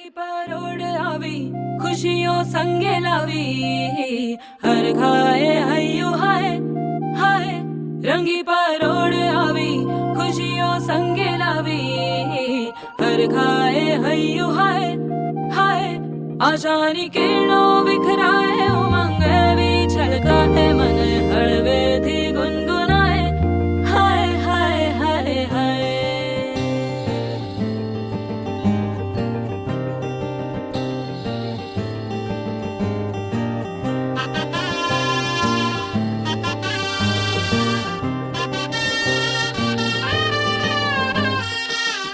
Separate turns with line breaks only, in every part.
रंगी परोड़ आवी खुशियों संगे लावी हर खाए हयू हाय हाय रंगी परोड़ आवी खुशियों संगे लावी हर खाए हयू हाय हाय आशानी किरणों बिखराए उमंग भी छलका है मन हड़वे थी गुनगुनाए हाय हाय हाय हाय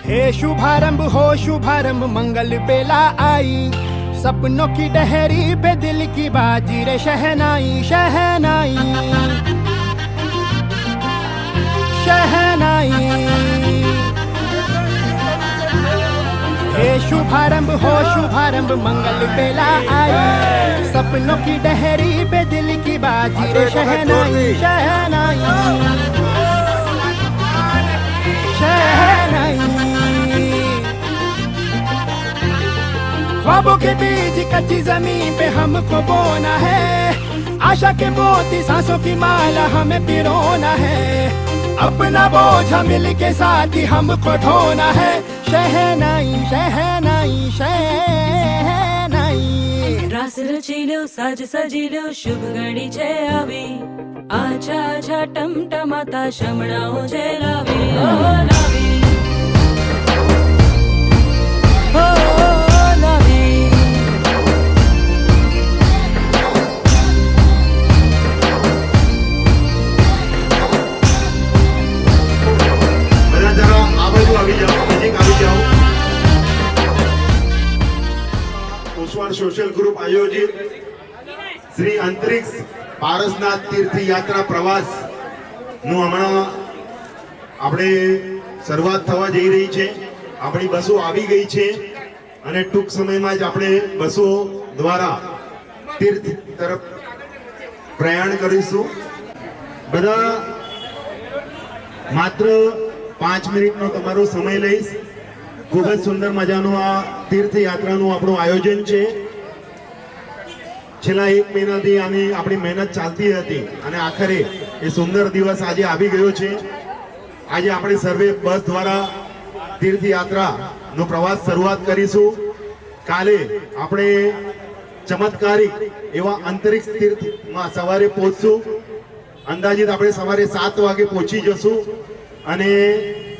हे शुभारंभ हो शुभारंभ मंगल बेला आई सपनों की डहरी पे दिल की बाजी रे शहनाई शहनाई शहनाई हे शुभारंभ हो शुभारंभ मंगल बेला आई सपनों की डहरी पे दिल की बाजी रे शहनाई शहनाई शहनाई ख्वाबों के बीज कच्ची जमीन पे हमको बोना है आशा के मोती सांसों की माला हमें पिरोना है अपना बोझ मिल के साथ ही हमको ढोना है शहनाई शहनाई शहनाई
रास रची लो साज सजी लो शुभ घड़ी छे आवी आछा आछा टमटमाता शमणाओ छे लावी ओ लावी ओ लावी
બધા જરા આ બાજુ આવી જાઓ નજીક આવી જાઓ ઓસવાણ સોશિયલ ગ્રુપ આયોજિત શ્રી અંતરિક્ષ પારસનાથ તીર્થ યાત્રા પ્રવાસ નું હમણાં આપણે શરૂઆત થવા જઈ રહી છે આપણી બસો આવી ગઈ છે અને ટૂંક સમયમાં જ આપણે બસો દ્વારા તીર્થ તરફ પ્રયાણ કરીશું બધા માત્ર 5 મિનિટનો તમારો સમય લઈશ ખૂબ જ સુંદર મજાનું આ તીર્થ યાત્રાનું આપણું આયોજન છે છેલ્લા 1 મહિનાથી આની આપણી મહેનત ચાલતી હતી અને આખરે એ સુંદર દિવસ આજે આવી ગયો છે આજે આપણે સર્વે બસ દ્વારા तीर्थयात्राનો પ્રવાસ શરૂઆત કરીશું કાલે આપણે ચમત્કારિક એવા અંતરિક્ષ તીર્થમાં સવારે પહોંચશું અંદાજિત આપણે સવારે 7 વાગે પહોંચી જશું અને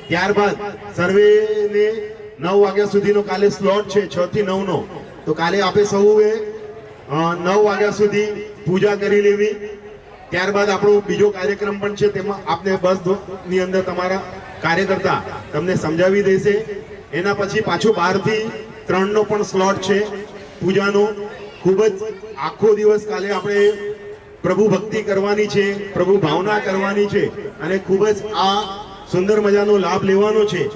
ત્યારબાદ સર્વેને 9 વાગ્યા સુધીનો કાલે સ્લોટ છે 6 થી 9 નો તો કાલે આપણે સૌએ 9 વાગ્યા સુધી પૂજા કરી લેવી ત્યારબાદ આપણો બીજો કાર્યક્રમ પણ છે તેમાં આપને બસની અંદર તમારા કાર્યકર્તા તમને સમજાવી દેશે એના પછી પાછો 12 થી 3 નો પણ સ્લોટ છે પૂજાનો ખૂબ જ આખો દિવસ કાલે આપણે પ્રભુ ભક્તિ કરવાની છે પ્રભુ ભાવના કરવાની છે અને ખૂબ જ આ સુંદર મજાનો લાભ લેવાનો છે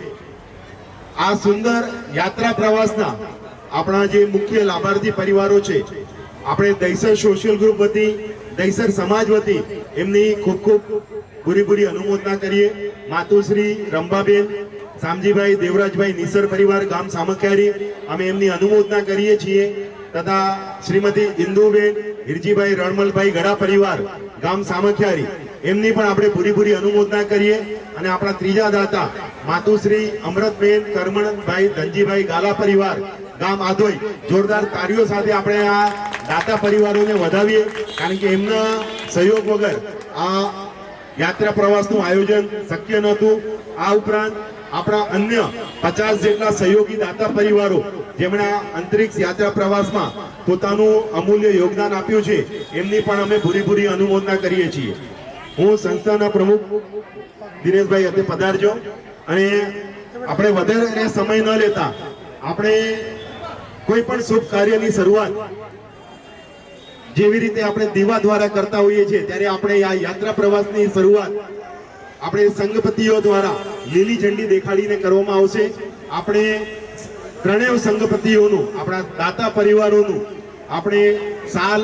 આ સુંદર યાત્રા પ્રવાસના આપણા જે મુખ્ય લાભાર્થી પરિવારો છે આપણે દહીસર સોશિયલ ગ્રુપ વતી દહીસર સમાજ વતી એમની ખૂબ ખૂબ પૂરી અનુમોદના કરીએ માતુશ્રી રંભાબેન સામજીભાઈ દેવરાજભાઈ નિસર પરિવાર ગામ સામખિયારી અમે એમની અનુમોદના કરીએ છીએ તથા શ્રીમતી ઇન્દુબેન હિરજીભાઈ રણમલભાઈ ગડા પરિવાર ગામ સામખિયારી એમની પણ આપણે પૂરી અનુમોદના કરીએ અને આપણા ત્રીજા દાતા માતુશ્રી અમૃતબેન કરમણભાઈ ધનજીભાઈ ગાલા પરિવાર ગામ આધોઈ જોરદાર તાળીઓ સાથે આપણે આ દાતા પરિવારોને વધાવીએ કારણ કે એમના સહયોગ વગર આ યાત્રા પ્રવાસનું આયોજન શક્ય નહોતું આ ઉપરાંત આપણા अन्य 50 જેટલા સહયોગી દાતા પરિવારો જેમણે અંતરિક્ષ યાત્રા પ્રવાસમાં પોતાનું અમૂલ્ય યોગદાન આપ્યું છે એમની પણ અમે પૂરી અનુમોદના કરીએ છીએ હું સંસ્થાના પ્રમુખ દિનેશભાઈ અત્યારે પધારજો અને આપણે વધારે સમય ન લેતા આપણે કોઈ પણ શુભ કાર્યની શરૂઆત જેવી રીતે આપણે દીવા દ્વારા કરતા હોઈએ છીએ ત્યારે આપણે આ યાત્રા પ્રવાસની શરૂઆત આપણે સંઘપતિઓ દ્વારા લીલી ઝંડી દેખાડીને કરવામાં આવશે આપણે ત્રણેય સંઘપતિઓનું આપણા દાતા પરિવારોનું આપણે સાલ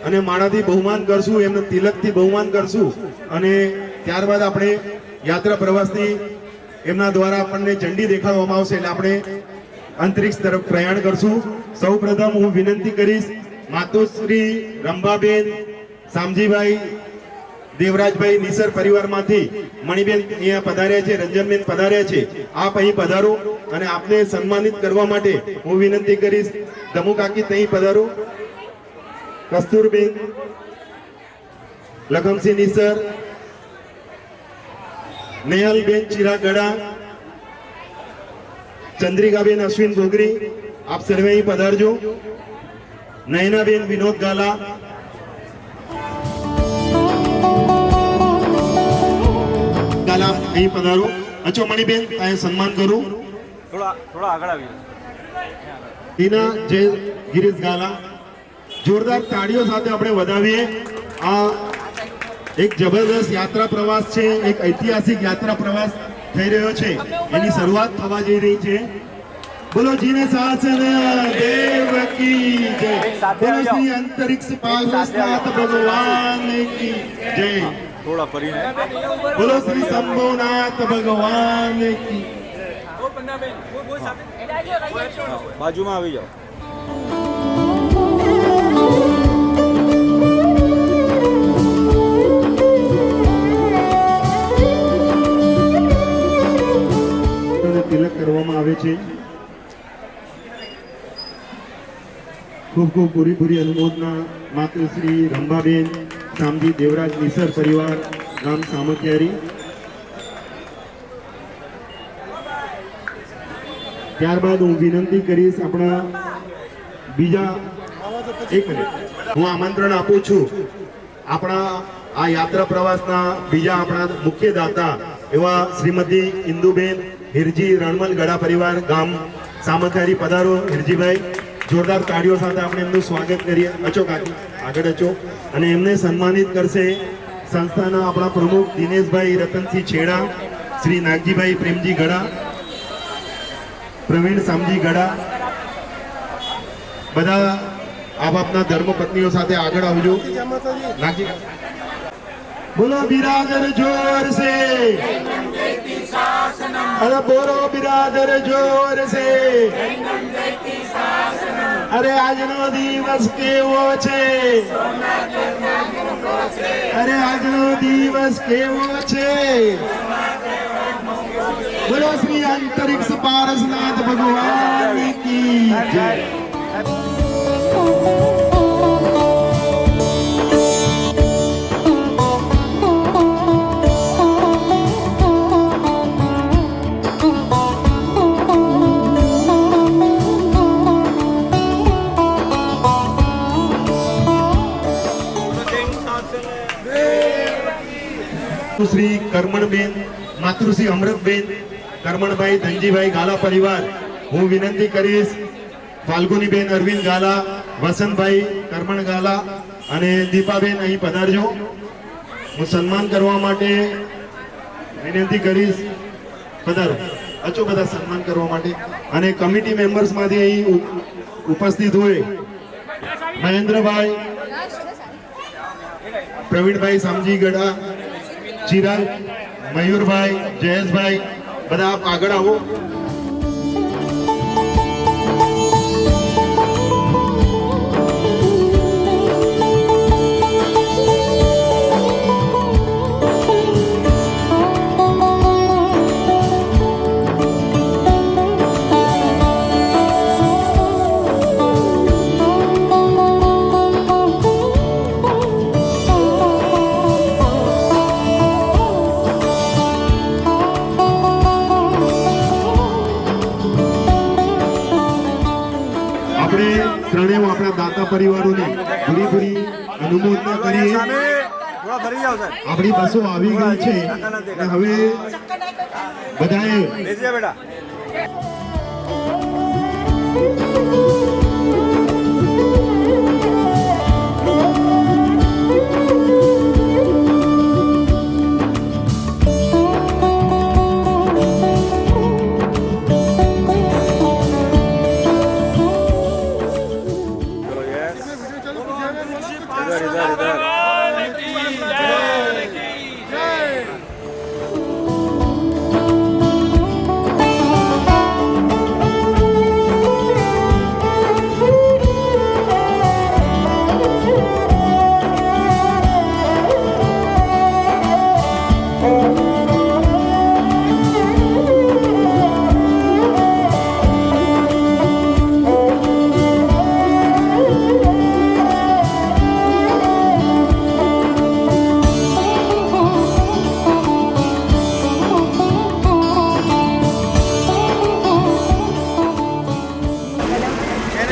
અને માળાથી બહુમાન કરશું એમને તિલકથી બહુમાન કરશું અને ત્યારબાદ આપણે યાત્રા પ્રવાસની એમના દ્વારા આપણને ઝંડી દેખાડવામાં આવશે એટલે આપણે અંતરિક્ષ તરફ પ્રયાણ કરશું. સૌ પ્રથમ હું વિનંતી કરીશ માતુશ્રી રંભાબેન શામજીભાઈ દેવરાજભાઈ નિસર પરિવારમાંથી મણિબેન અહીંયા પધાર્યા છે, રંજનબેન પધાર્યા છે. આપ અહીં પધારો અને આપને સન્માનિત કરવા માટે હું વિનંતી કરીશ દમુ કાકી અહીં પધારો. કસ્તુરબેન લખમસિંહ નિસર, નેહલબેન ચિરાગડા, ચંદ્રિકાબેન અશ્વિન ગોગરી, આપ સર્વે અહીં પધારજો. નયનાબેન વિનોદ ગાલા, ગાલા અહીં પધારો. અચો મણિબેન અહીં સન્માન કરું.
થોડા આગળ આવીએ.
ટીના જય ગિરીશ ગાલા. જોરદાર તાળીઓ સાથે આપણે વધાવીએ. આ એક જબરદસ્ત યાત્રા પ્રવાસ છે, એક ઐતિહાસિક યાત્રા પ્રવાસ થઈ રહ્યો છે, એની શરૂઆત થવા જઈ રહી છે. બોલો જીને શાસન દેવ કી જય, બોલો શ્રી અંતરિક્ષ પાર્વતીનાથ ભગવાન કી જય,
થોડા ફરીને
બોલો શ્રી શંભુનાથ ભગવાન કી.
બાજુમાં આવી જાઓ.
તિલક કરવામાં આવે છે. ખૂબ ખૂબ પૂરી અનુમોદના માતૃશ્રી રંભાબેન શામજી દેવરાજ નિસર પરિવાર ગામ સામખિયારી. ત્યારબાદ હું વિનંતી કરીશ આપણા બીજા એક મિનિટ હું આમંત્રણ આપું છું આપણા આ યાત્રા પ્રવાસના બીજા આપણા મુખ્ય દાતા એવા શ્રીમતી ઇન્દુબેન હિરજી રણમલ ગડા પરિવાર ગામ સામખિયારી. પધારો હિરજીભાઈ. જોરદાર તાળીઓ સાથે આપણે એમનું સ્વાગત કરીએ. અચો કાકી આગળ અચો. અને એમને સન્માનિત કરશે સંસ્થાના આપણા પ્રમુખ દિનેશભાઈ રતનસિંહ છેડા, શ્રી નાગજીભાઈ પ્રેમજી ગડા, પ્રવીણ શામજી ગડા. બધા આપ આપના ધર્મપત્નીઓ સાથે આગળ આવજો. નાગજી બોલો બિરાદર જોર સે, અરે બોલો બિરાદર જોર સે. અરે આજનો દિવસ કેવો છે, અરે આજનો દિવસ કેવો છે. બોલો શ્રી અંતરિક્ષ પારસનાથ ભગવાન કી જય. શ્રી કરમણબેન, માતૃશ્રી અમૃતબેન, કરમણભાઈ ધનજીભાઈ ગાલા પરિવાર. હું વિનંતી કરીશ ફાલ્ગુનીબેન અરવિંદ ગાલા, વસંતભાઈ કરમણ ગાલા અને દીપાબેન અહીં પધારજો. હું સન્માન કરવા માટે વિનંતી કરીશ. પધારો અચો બધા સન્માન કરવા માટે. અને કમિટી મેમ્બર્સ માંથી અહીં ઉપસ્થિત હોય મહેન્દ્રભાઈ, પ્રવીણભાઈ શામજી ગડા, ચિરાગ, મયુરભાઈ, જયેશભાઈ, બધા આપ આગળ આવો. ત્રણેય આપણા દાતા પરિવારોને પૂરી અનુમોદના કરીએ.
થોડા ફરી જાઓ સાહેબ.
આપણી બસો આવી ગઈ છે અને હવે બધાએ
બેસી બેટા.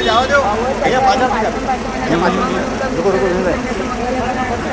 જવા દો અહીંયા પાછળ થઈ જાઓ. અહીંયા પાછળ રૂકો રૂકો નહીં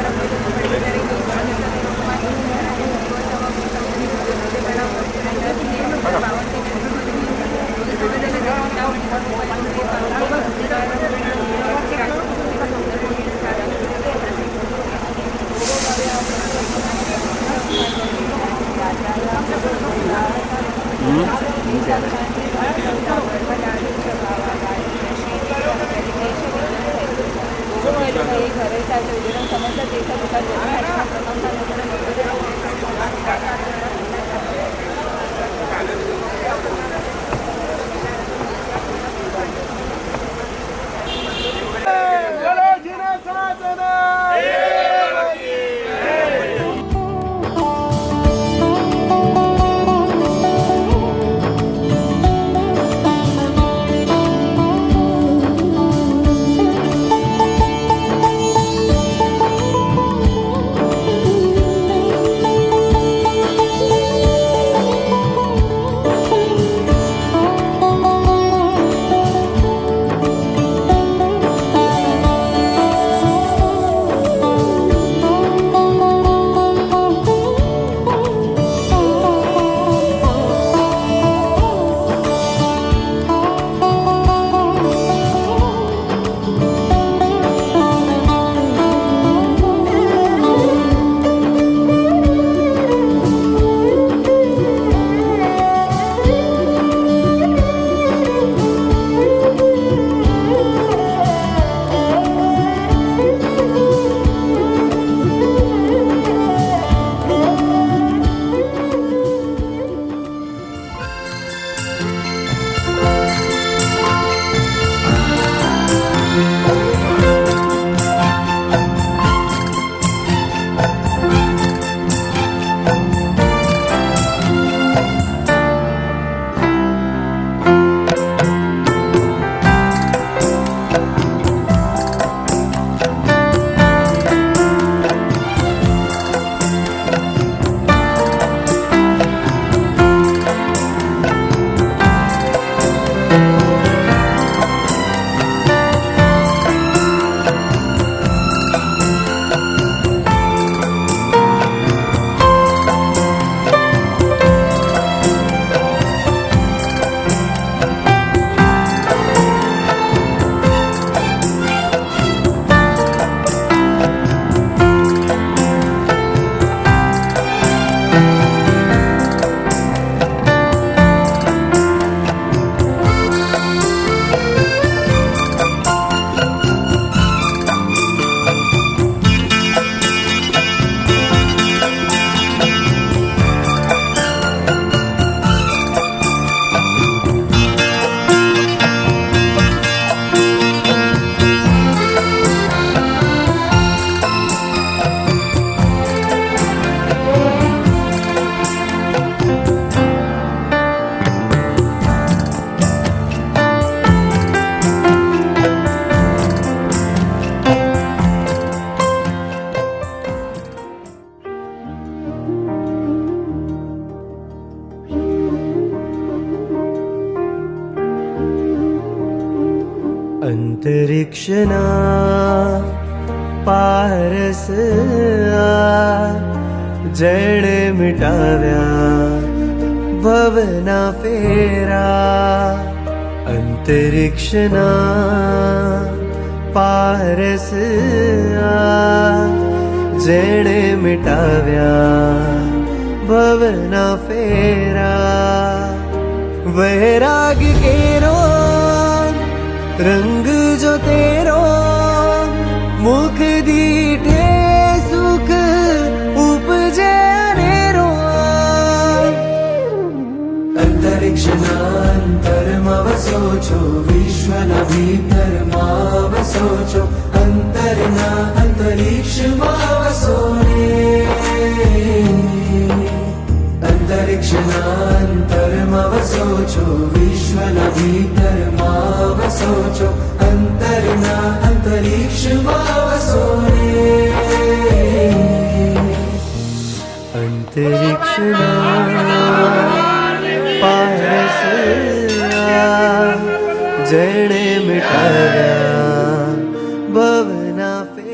अंतरिक्षना पारस जड़ मिटाव्या भवना फेरा अंतरिक्षना पारस जड़ मिटाव्या भवना फेरा वैराग केरो रंग जो तेरो मुख दीठे सुख उपजे अनेरो अंतरिक्षनांतरमा वसो छो विश्वना भीतरमा वसो छो अंतरना अंतरिक्षमा वसो रे अंतरिक्षनांतरमा वसो छो विश्वना भीतरमा वसो छो अंतरना अंतरिक्षमा वसो रे अंतरिक्षना पारस જેણે મિટાવ્યા ભવના ફેર.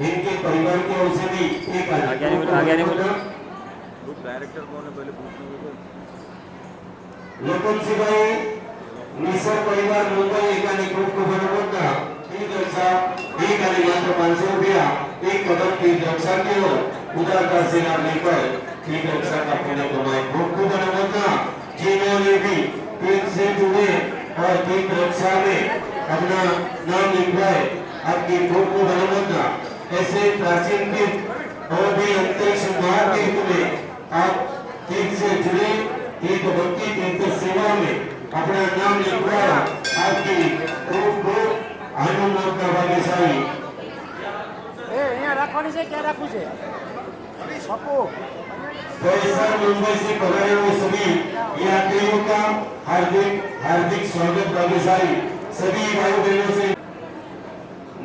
इनके परिवार की ओर से भी एक
डायरेक्टर कौन है पहले पूछना.
लोकन शिवाय निसर्ग परिवार मुंबई एकाने खूप खूप बनवता तीन दिवसा एक आणि मात्र 500 रुपया एक कदम तीन दिवसा की ओर उदारता से नाम लेकर तीन दिवसा का पुण्य कमाए खूप खूप बनवता जिन्होंने भी तीन से जुड़े और तीन दिवसा में अपना नाम लिखवाए आपकी खूप खूप बनवता ऐसे प्राचीन के और भी अंतरिक्ष मार्ग के में आप तीन से जुड़े एक भक्ति तीर्थ सेवा में अपना नाम लिखवाया आपकी खूब खूब आनंद का भाग्यशाली वैसा मुंबई से पधारे हुए सभी यात्रियों का हार्दिक हार्दिक स्वागत भाग्यशाली सभी भाई बहनों से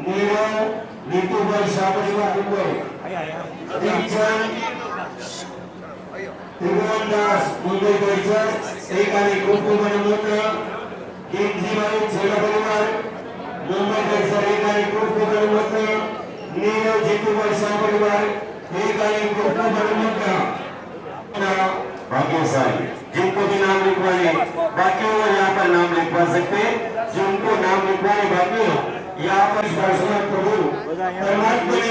नीरव नीतू भाई शाहपरिवार मुंबई त्रिभुवन दास मुंबई परिसर एक आणि खूप खूप आनंद किंगजी भाई छेला परिवार मुंबई दर्शन एक आणि खूप खूप धन्यवाद नीरव जेतूभाई परिवार एक आणि खूप खूप धन्यवाद भाग्यशाली जिनको भी नाम लिखवाने बाकी हो यहाँ पर नाम लिखवा सकते हैं जिनको नाम लिखवाने बाकी हो यहाँ पर दर्शन प्रभु परमात्मा ने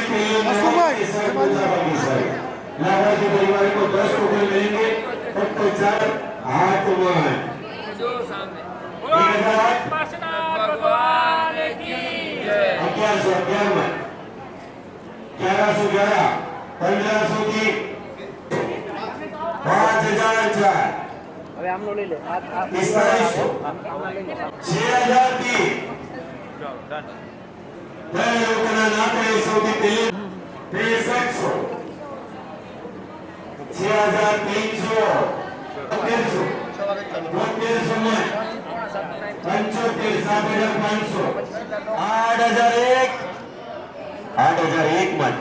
भाग्यशाली लाभार्थी परिवार को 10 टोकन मिलेंगे फक्त 4 हाथ मान 1111 1500 की 5004
હવે આમનો લઈ લે આ
6000 की ત્રણ લોકોના નામે સૌથી પહેલી 6300 6300 8001 मत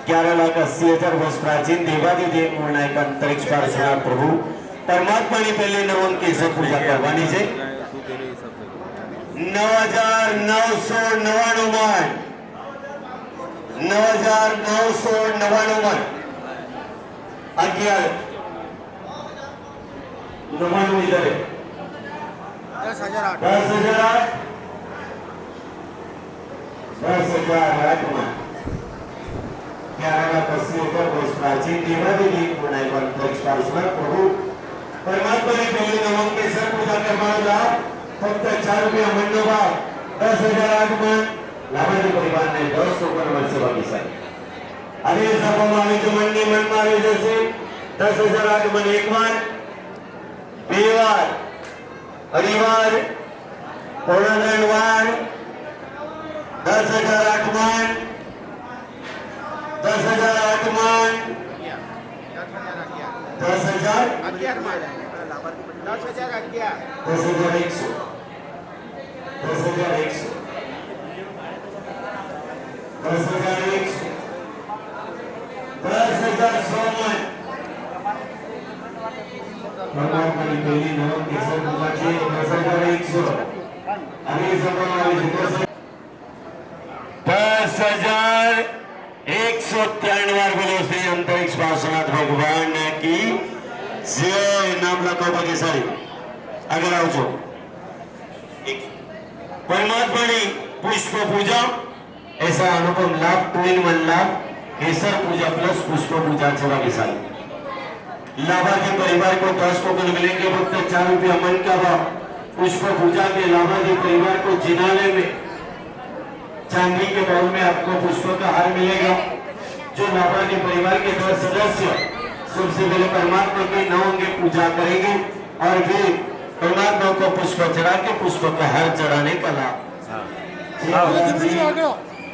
11,80,000 वर्ष प्राचीन देवादिदेव मूर्णायक अंतरिक्ष पार्श्वनाथ प्रभु परमात्मा ने पहले नवन की पूजा करवानी है 9,999 मन 9,999 मन 11 99 इधर है 10,008 मन 11,80,000 वर्ष प्राचीन देवादिदेव मूर्णायक अंतरिक्ष पार्श्वनाथ प्रभु परमात्मा ने पहले नवम के सर पूजा करवाना फक्त 4 रुपया मंडो भाव 10,008 मन लाभार्थी परिवार ने 10 टोकन वर्ष बाकी सारी अरे सभा में जो मंडी मन मारे जैसे 10,008 मन एक बार बेवार परिवार पूर्णदंड वार 10,008 मन 10,008 मन 10,000 10,100 मन परमात्मा की पहली नवम की सब पूजा छे 10,100 अभी सब वाली 10,193 बार बोलो श्री अंतरिक्ष पार्श्वनाथ भगवान की जय नाम लखो भाग्यशाली अगर आओ जो परमात्मा ने पुष्प पूजा ऐसा अनुपम लाभ 2-in-1 लाभ केसर पूजा प्लस पुष्प पूजा से भाग्यशाली लाभार्थी परिवार को 10 टोकन मिलेंगे फक्त 4 रुपया मन का भाव पुष्प पूजा के लाभार्थी परिवार को जिनाले में चांदी के बाउल में आपको पुष्प का हार मिलेगा जो लाभार्थी परिवार के 10 सदस्य सबसे पहले परमात्मा की 9 अंगे पूजा करेंगे और फिर परमात्मा को पुष्प चढ़ा के पुष्प का हार चढ़ाने का लाभ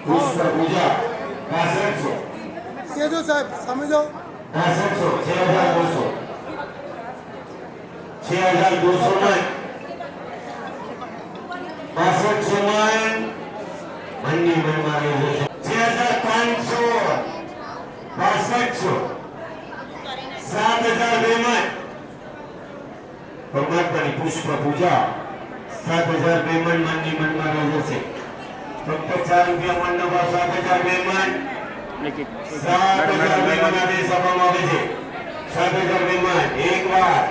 पुष्प पूजा 6500
जो साहब समझो
6500 6,200 मन 6500 मन मंडी में मारे 6,500 6500 7,000 मन परमात्मा की पुष्प पूजा 7,000 मन मंडी में मारे जैसे फक्त 4 रुपया मंडो भाव 7,000 मन 7,000 मन आदेश सभा में આવે છે 7,000 मन एक बार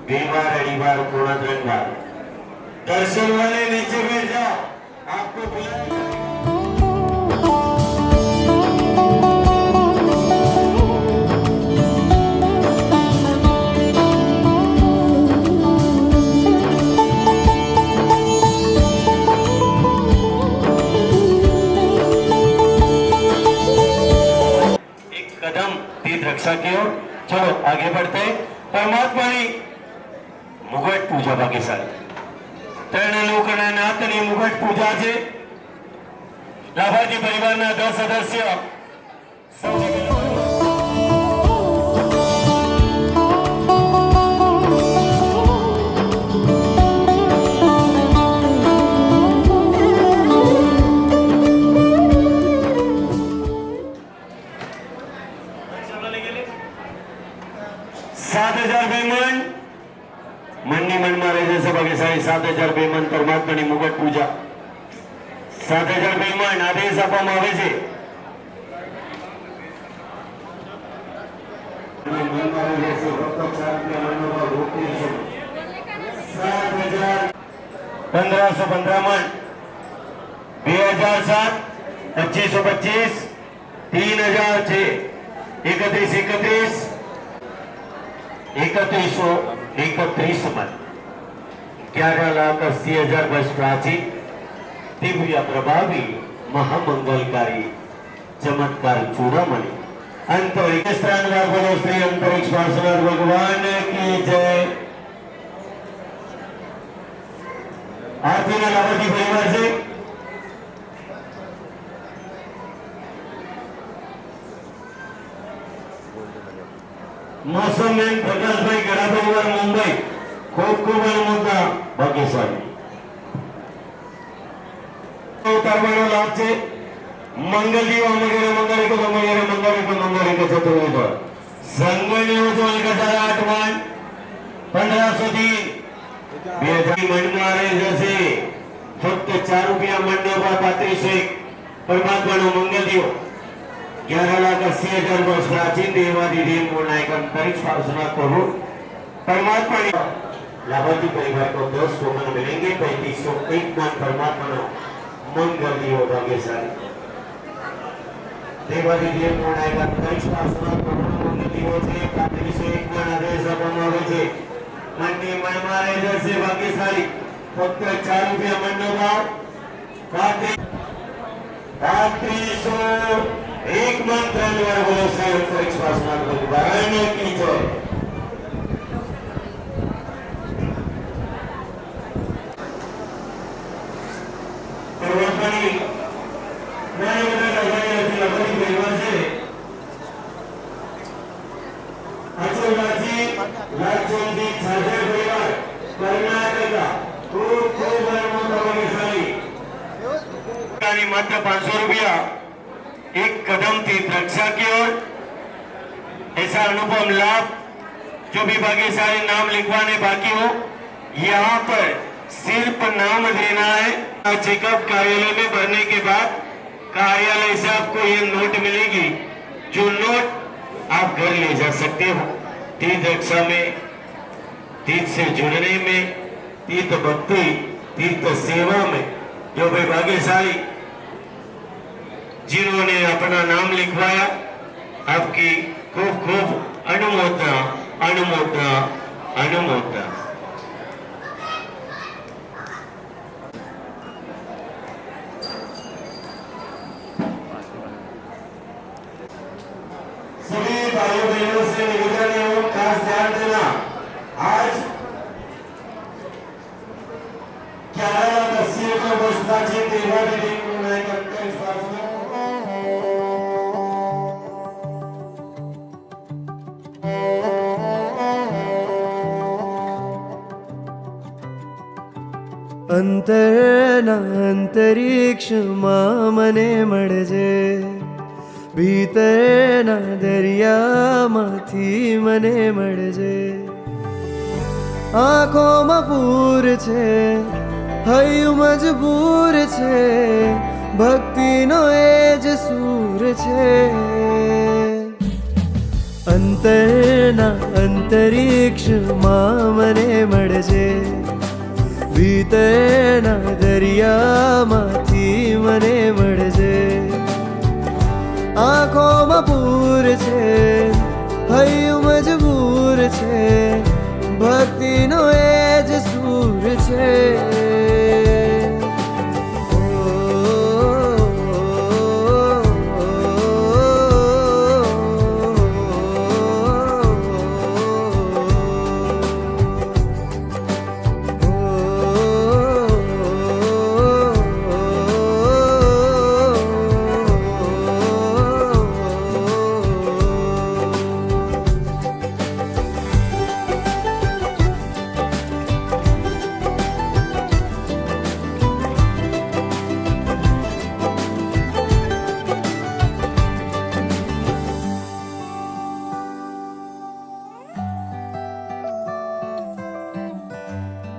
બે बार अड़ी बार पूर्ण 3 बार दर्शन वाले नीचे बैठ जाओ आपको बुला रक्षा की ओर चलो आगे बढ़ते हैं परमात्मा की मुगट पूजा भाग्यशाली 3 लोकना नातनी मुगट पूजा છે લાભાર્થી પરિવારના 10 સદસ્ય मन मंडी मन में रहे ભાગ્યશાળી 7002 મન પરમાત્માની મુગટ પૂજા 7002 મન આદેશ આપવામાં આવે છે 1515 મન 2007 2525 3006 3131 3131 મન 11,80,000 वर्ष प्राचीन दिव्य प्रभावी महामंगलकारी चमत्कार चूड़ामणि अंतरिक्ष स्थान बोलो श्री अंतरिक्ष पार्षद भगवान की जय। आरती ना लाभार्थी परिवार से मौसम में प्रकाश भाई गड़ा परिवार मुंबई खूब मुद्दा भाग्यशाली उतारવાનો લાભ છે મંગલ દીવા વગેરે મંગળ કો મંગળ કો ચતુર્વેદ સંગણ્ય જો 1008 મન 1500 થી 2000 મનમાં રહે જશે ફક્ત 4 રૂપિયા મનનો ભાવ 3501 પરમાત્માનો મંગલ દીવો 11,80,000 वर्ष प्राचीन देवादिदेव नायक अंतरिक्ष पार्षद करो परमात्मा लाभार्थी परिवार को 10 टोकन मिलेंगे 3501 मन परमात्मा मंगल दियो भाग्यशाली देवादिदेव नायक अंतरिक्ष पार्षद करो मंगल दियो છે 3501 मन આદેશ આપવામાં આવે છે મનની મનમાં રહે જશે ભાગ્યશાળી ફક્ત 4 રૂપિયા મનનો ભાવ 3501 मन ત્રણ બોલો શ્રી અંતરિક્ષ પાર્ષદ ભગવાન की जय। परमात्मानी मैंने बताया लाभार्थी परिवार से अचलराजी राजचंदी छाजर परिवार कर्नाटक खूब भाग्यशाली मात्र 500 रुपया एक कदम तीर्थ रक्षा की ओर ऐसा अनुपम लाभ जो भी भाग्यशाली नाम लिखवाने बाकी हो यहाँ पर सिर्फ नाम देना है। चेकअप कार्यालय में भरने के बाद कार्यालय से आपको ये नोट मिलेगी जो नोट आप घर ले जा सकते हो। तीर्थ रक्षा में तीर्थ से जुड़ने में तीर्थ भक्ति तीर्थ सेवा में जो भी भाग्यशाली जिन्होंने अपना नाम लिखवाया आपकी खूब खूब अनुमोदना अनुमोदना अनुमोदना। सभी भाइयों बहनों से निवेदन एवं खास ध्यान देना आज 11,80,000 वर्ष प्राचीन देवादिदेव नायक अंतरिक्ष पार्षद
અંતરના અંતરિક્ષમાં મને મળજે ભીતરના દરિયામાંથી મને મળજે આંખોમાં પૂર છે હૈયું મજબૂર છે ભક્તિનો એ જ સૂર છે અંતરના અંતરિક્ષમાં મને મળજે ભીતરના દરિયામાંથી મને મળજે આંખોમાં પૂર છે હૈયું મજબૂર છે ભક્તિનો એ જ સૂર છે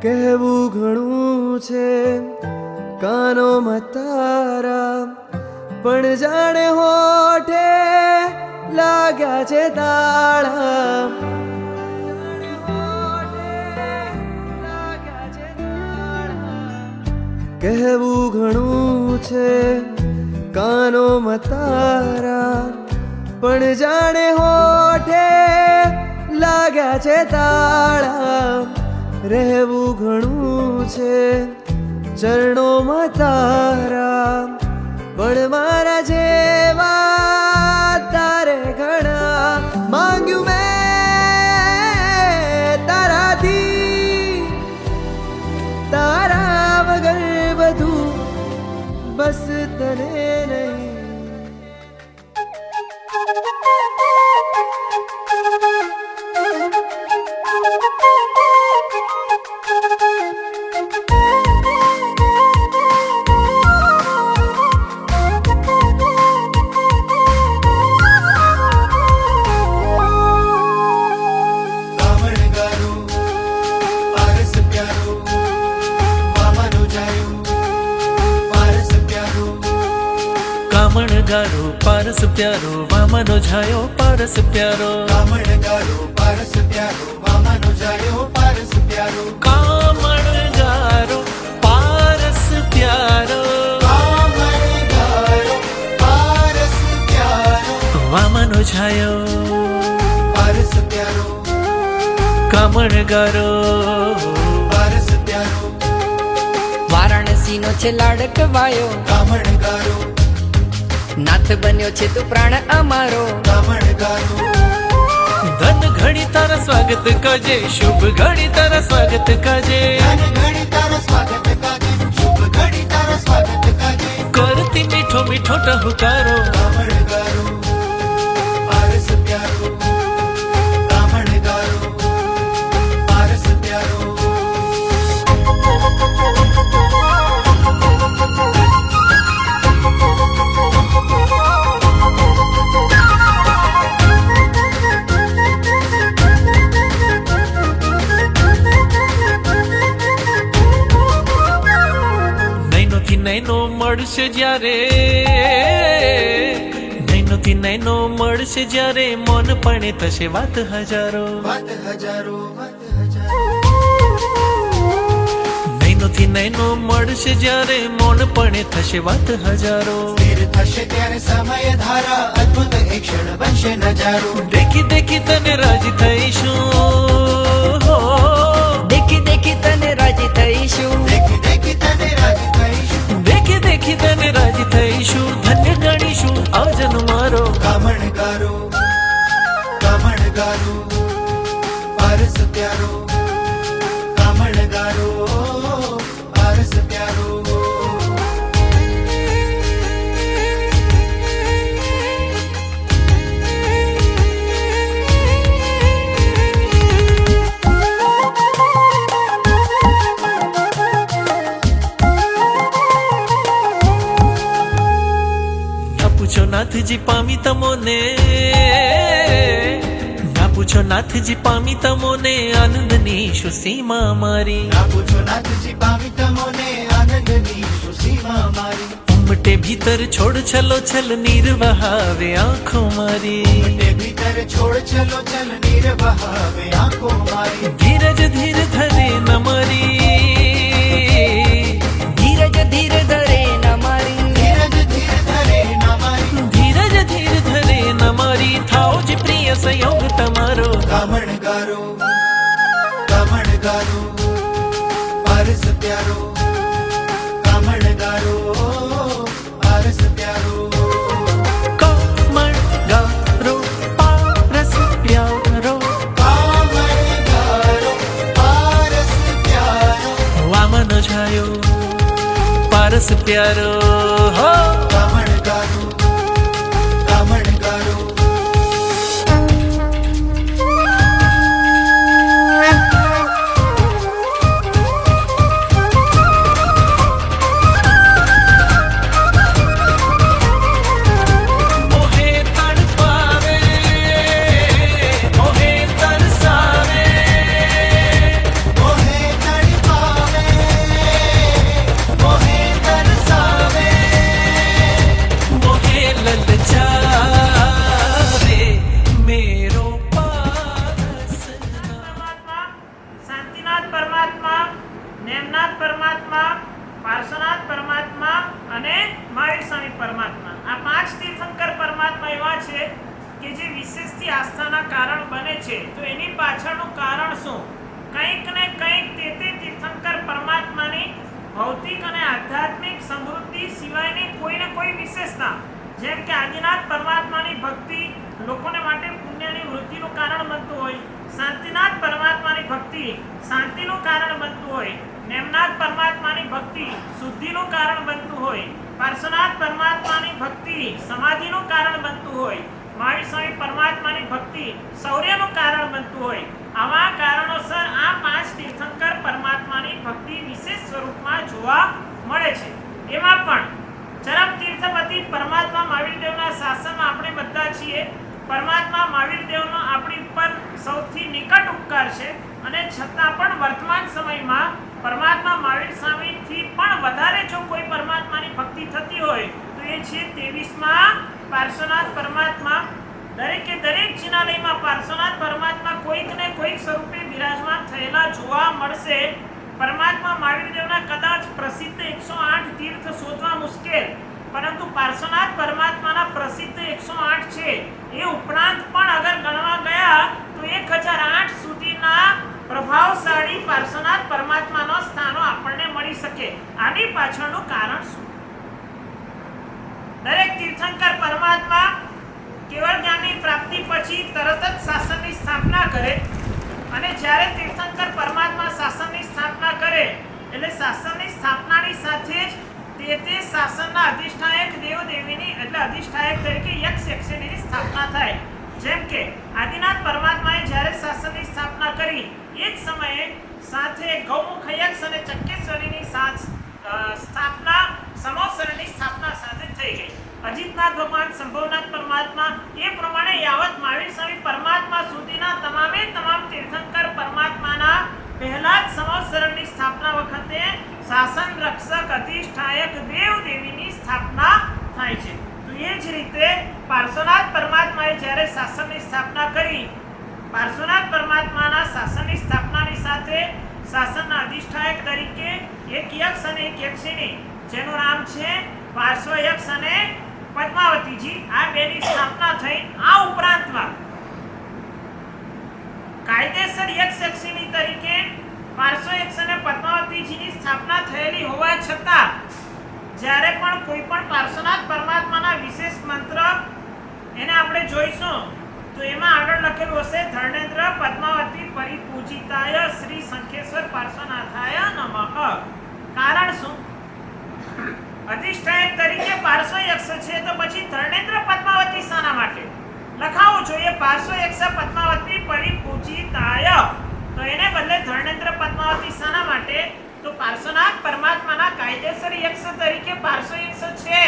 કહેવું ઘણું છે કાનોમાં તારા પણ જાણે હોઠે લાગ્યા છે તાળા કહેવું ઘણું છે કાનોમાં તારા પણ જાણે હોઠે લાગ્યા છે તાળા રહેવું ઘણું છે ચરણોમાં તારા પણ મારા જેવા તારે ઘણા માંગ્યું મેં તારાથી તારા વગર બધું બસ તને નહીં
કામણગારો પારસ પ્યારો વામનો છાયો પારસ પ્યારો
કામણગારો પારસ પ્યારો વામનો જાયો પારસ પ્યારો
કામણગારો પારસ પ્યારો
કામણગારો પારસ પ્યારો
વામનો છાયો
પારસ પ્યારો
કામણગારો
પારસ પ્યારો
વારાણસીનો છે લાડકવાયો
કામણગારો
નાથ બન્યો છે તું પ્રાણ અમારો
કામણગારો
ધન ઘડી તારા સ્વાગત કાજે શુભ ઘડી તારા સ્વાગત કાજે
ઘડી તારો સ્વાગત કાજે શુભ ઘડી તારો સ્વાગત કાજે
કરતી મીઠો મીઠો ટહુકારો
કામણગારો પારસ પ્યારો કામણગારો પારસ પ્યારો
નૈનો મળશે જ્યારે નૈનોથી નૈનો મળશે જ્યારે મન પણ થશે વાત હજારો
વાત હજારો વાત હજારો
નૈનોથી નૈનો મળશે જ્યારે મન પણ થશે વાત હજારો
સ્થિર થશે ત્યારે સમય ધારા અદ્ભુત એક ક્ષણ બનશે નજારો
દેખી દેખી તને રાજી થઈશું હો
દેખી દેખી તને રાજી થઈશું
દેખી દેખી તને રાજી થઈશું
દેખી દેખી તને રાજી થઈશું ધન્ય ગણીશું આવજન મારો
કામણગારો કામણગારો પારસ પ્યારો કામણગારો પારસ પ્યારો
પૂછો નાથજી પામી તમોને ના પૂછો નાથજી પામી તમોને આનંદની શું સીમા મારી
ના પૂછો નાથજી પામી તમોને આનંદની શું સીમા મારી
ઉમટે ભીતર છોડ છલો છલ નીર વહાવે આંખો મારી
તે ભીતર છોડ ચલો ચલ નીર વહાવે આંખો મારી
ધીરજ ધીર ધરે ન મારી
ધીરજ ધીર ધરે ન મારી
ધીરજ ધીર ધરે ન મારી
ધીરજ ધીર ધરે ન મારી થાઓ જ પ્રિય સંયોગ તમારો
કામણગારો કામણગારો પારસ પ્યારો કામણગારો પારસ પ્યારો
કામણગારો પારસ પ્યારો
કામણગારો પારસ પ્યારો
વામનો છાયો પારસ પ્યારો હો
કામણગારો કામણગારો
મોહે તડપાવે મોહે તરસાવે
મોહે તડપાવે
ભૌતિક અને આધ્યાત્મિક સમૃદ્ધિ સિવાયની કોઈને કોઈ વિશેષતા, જેમ કે આદિનાથ પરમાત્માની ભક્તિ લોકોને માટે પુણ્યની વૃદ્ધિનું કારણ બનતું હોય, શાંતિનાથ પરમાત્માની ભક્તિ શાંતિનું કારણ બનતું હોય, નેમનાથ પરમાત્માની ભક્તિ શુદ્ધિનું કારણ બનતું હોય, પાર્શ્વનાથ પરમાત્માની ભક્તિ સમાધિનું કારણ બનતું હોય, મહાવીર સ્વામી પરમાત્માની ભક્તિ શૌર્યનું કારણ બનતું હોય. આવા કારણોસર આ 5 તીર્થંકર પરમાત્માની ભક્તિ વિશેષ સ્વરૂપમાં જોવા મળે છે. એમાં પણ ચરમ તીર્થપતિ પરમાત્મા મહાવીર દેવના શાસનમાં આપણે બધા છીએ. પરમાત્મા મહાવીર દેવનો આપણી ઉપર સૌથી નિકટ ઉપકાર છે, અને છતાં પણ વર્તમાન સમયમાં પરમાત્મા મહાવીર સ્વામીથી પણ વધારે જો કોઈ પરમાત્માની ભક્તિ થતી હોય તો એ છે 23માં પાર્શ્વનાથ પરમાત્મા. દરેકે દરેક જિનાલયમાં પાર્શ્વનાથ પરમાત્મા કોઈક ને કોઈક સ્વરૂપે બિરાજમાન થયેલા જોવા મળશે. પરમાત્મા મહાવીર દેવના કદાચ પ્રસિદ્ધ 108 તીર્થ શોધવા મુશ્કેલ, પરંતુ પાર્શ્વનાથ પરમાત્માના પ્રસિદ્ધ 108 છે. એ ઉપરાંત પણ અગર ગણવા ગયા તો 1008 સુધીના પ્રભાવશાળી પાર્શ્વનાથ પરમાત્માનો સ્થાનો આપણને મળી શકે. આની પાછળનું કારણ શું? દરેક તીર્થંકર પરમાત્મા કેવળ જ્ઞાનની પ્રાપ્તિ પછી તરત જ શાસનની સ્થાપના કરે, અને જ્યારે તીર્થંકર પરમાત્મા શાસનની સ્થાપના કરે એટલે શાસનની સ્થાપનાની સાથે જ તે શાસનના અધિષ્ઠાયક દેવ દેવીની એટલે અધિષ્ઠાયક તરીકે યક્ષ યક્ષિણીની સ્થાપના થાય. જેમ કે આદિનાથ પરમાત્માએ જ્યારે શાસનની સ્થાપના કરી એ જ સમયે સાથે ગૌમુખ યક્ષ અને ચક્કેશ્વરીની સ્થાપના સમોસરની સ્થાપના સાથે થઈ ગઈ. અજીતનાથ ભગવાન સંભવનાથ પરમાત્મા એ પ્રમાણે યાવત મહાવીર સ્વામી પરમાત્મા સુધીના તમામે તમામ તીર્થંકર પરમાત્માના પહેલા જ સંવત્સરની સ્થાપના વખતે શાસન રક્ષક અધિષ્ઠાયક દેવ દેવીની સ્થાપના થાય છે. તો એ જ રીતે પાર્શ્વનાથ પરમાત્માએ જ્યારે શાસનની સ્થાપના કરી, પાર્શ્વનાથ પરમાત્માના શાસનની સ્થાપનાની સાથે શાસનના અધિષ્ઠાયક તરીકે એક યક્ષ અને એક યક્ષિણી, જેનું નામ છે પાર્શ્વ યક્ષ અને પદ્માવતીજી, આ બેની સ્થાપના થઈ. આ ઉપરાંતમાં કાયદેસર યક્ષ યક્ષિણી તરીકે પાર્શ્વ યક્ષ અને પદ્માવતીજીની સ્થાપના થયેલી હોવા છતાં જ્યારે પણ કોઈ પણ પાર્શ્વનાથ પરમાત્માના વિશેષ મંત્ર એને આપણે જોઈશું તો એમાં આગળ લખેલું હશે ધર્ણેન્દ્ર પદ્માવતી પરિપૂજિતાય શ્રી શંખેશ્વર પાર્શ્વનાથાય નમઃ. કારણ શું? અધિષ્ઠાયક તરીકે પાર્શ્વ યક્ષ છે તો પછી ધર્ણેન્દ્ર પદ્માવતી શાના માટે લખાવું જોઈએ? પાર્શ્વ યક્ષ પદ્માવતી પરિપૂજિતાય, તો એને બદલે ધર્ણેન્દ્ર પદ્માવતી શાના માટે? તો પાર્શ્વનાથ પરમાત્માના કાયદેસર યક્ષ તરીકે પાર્શ્વ યક્ષ છે,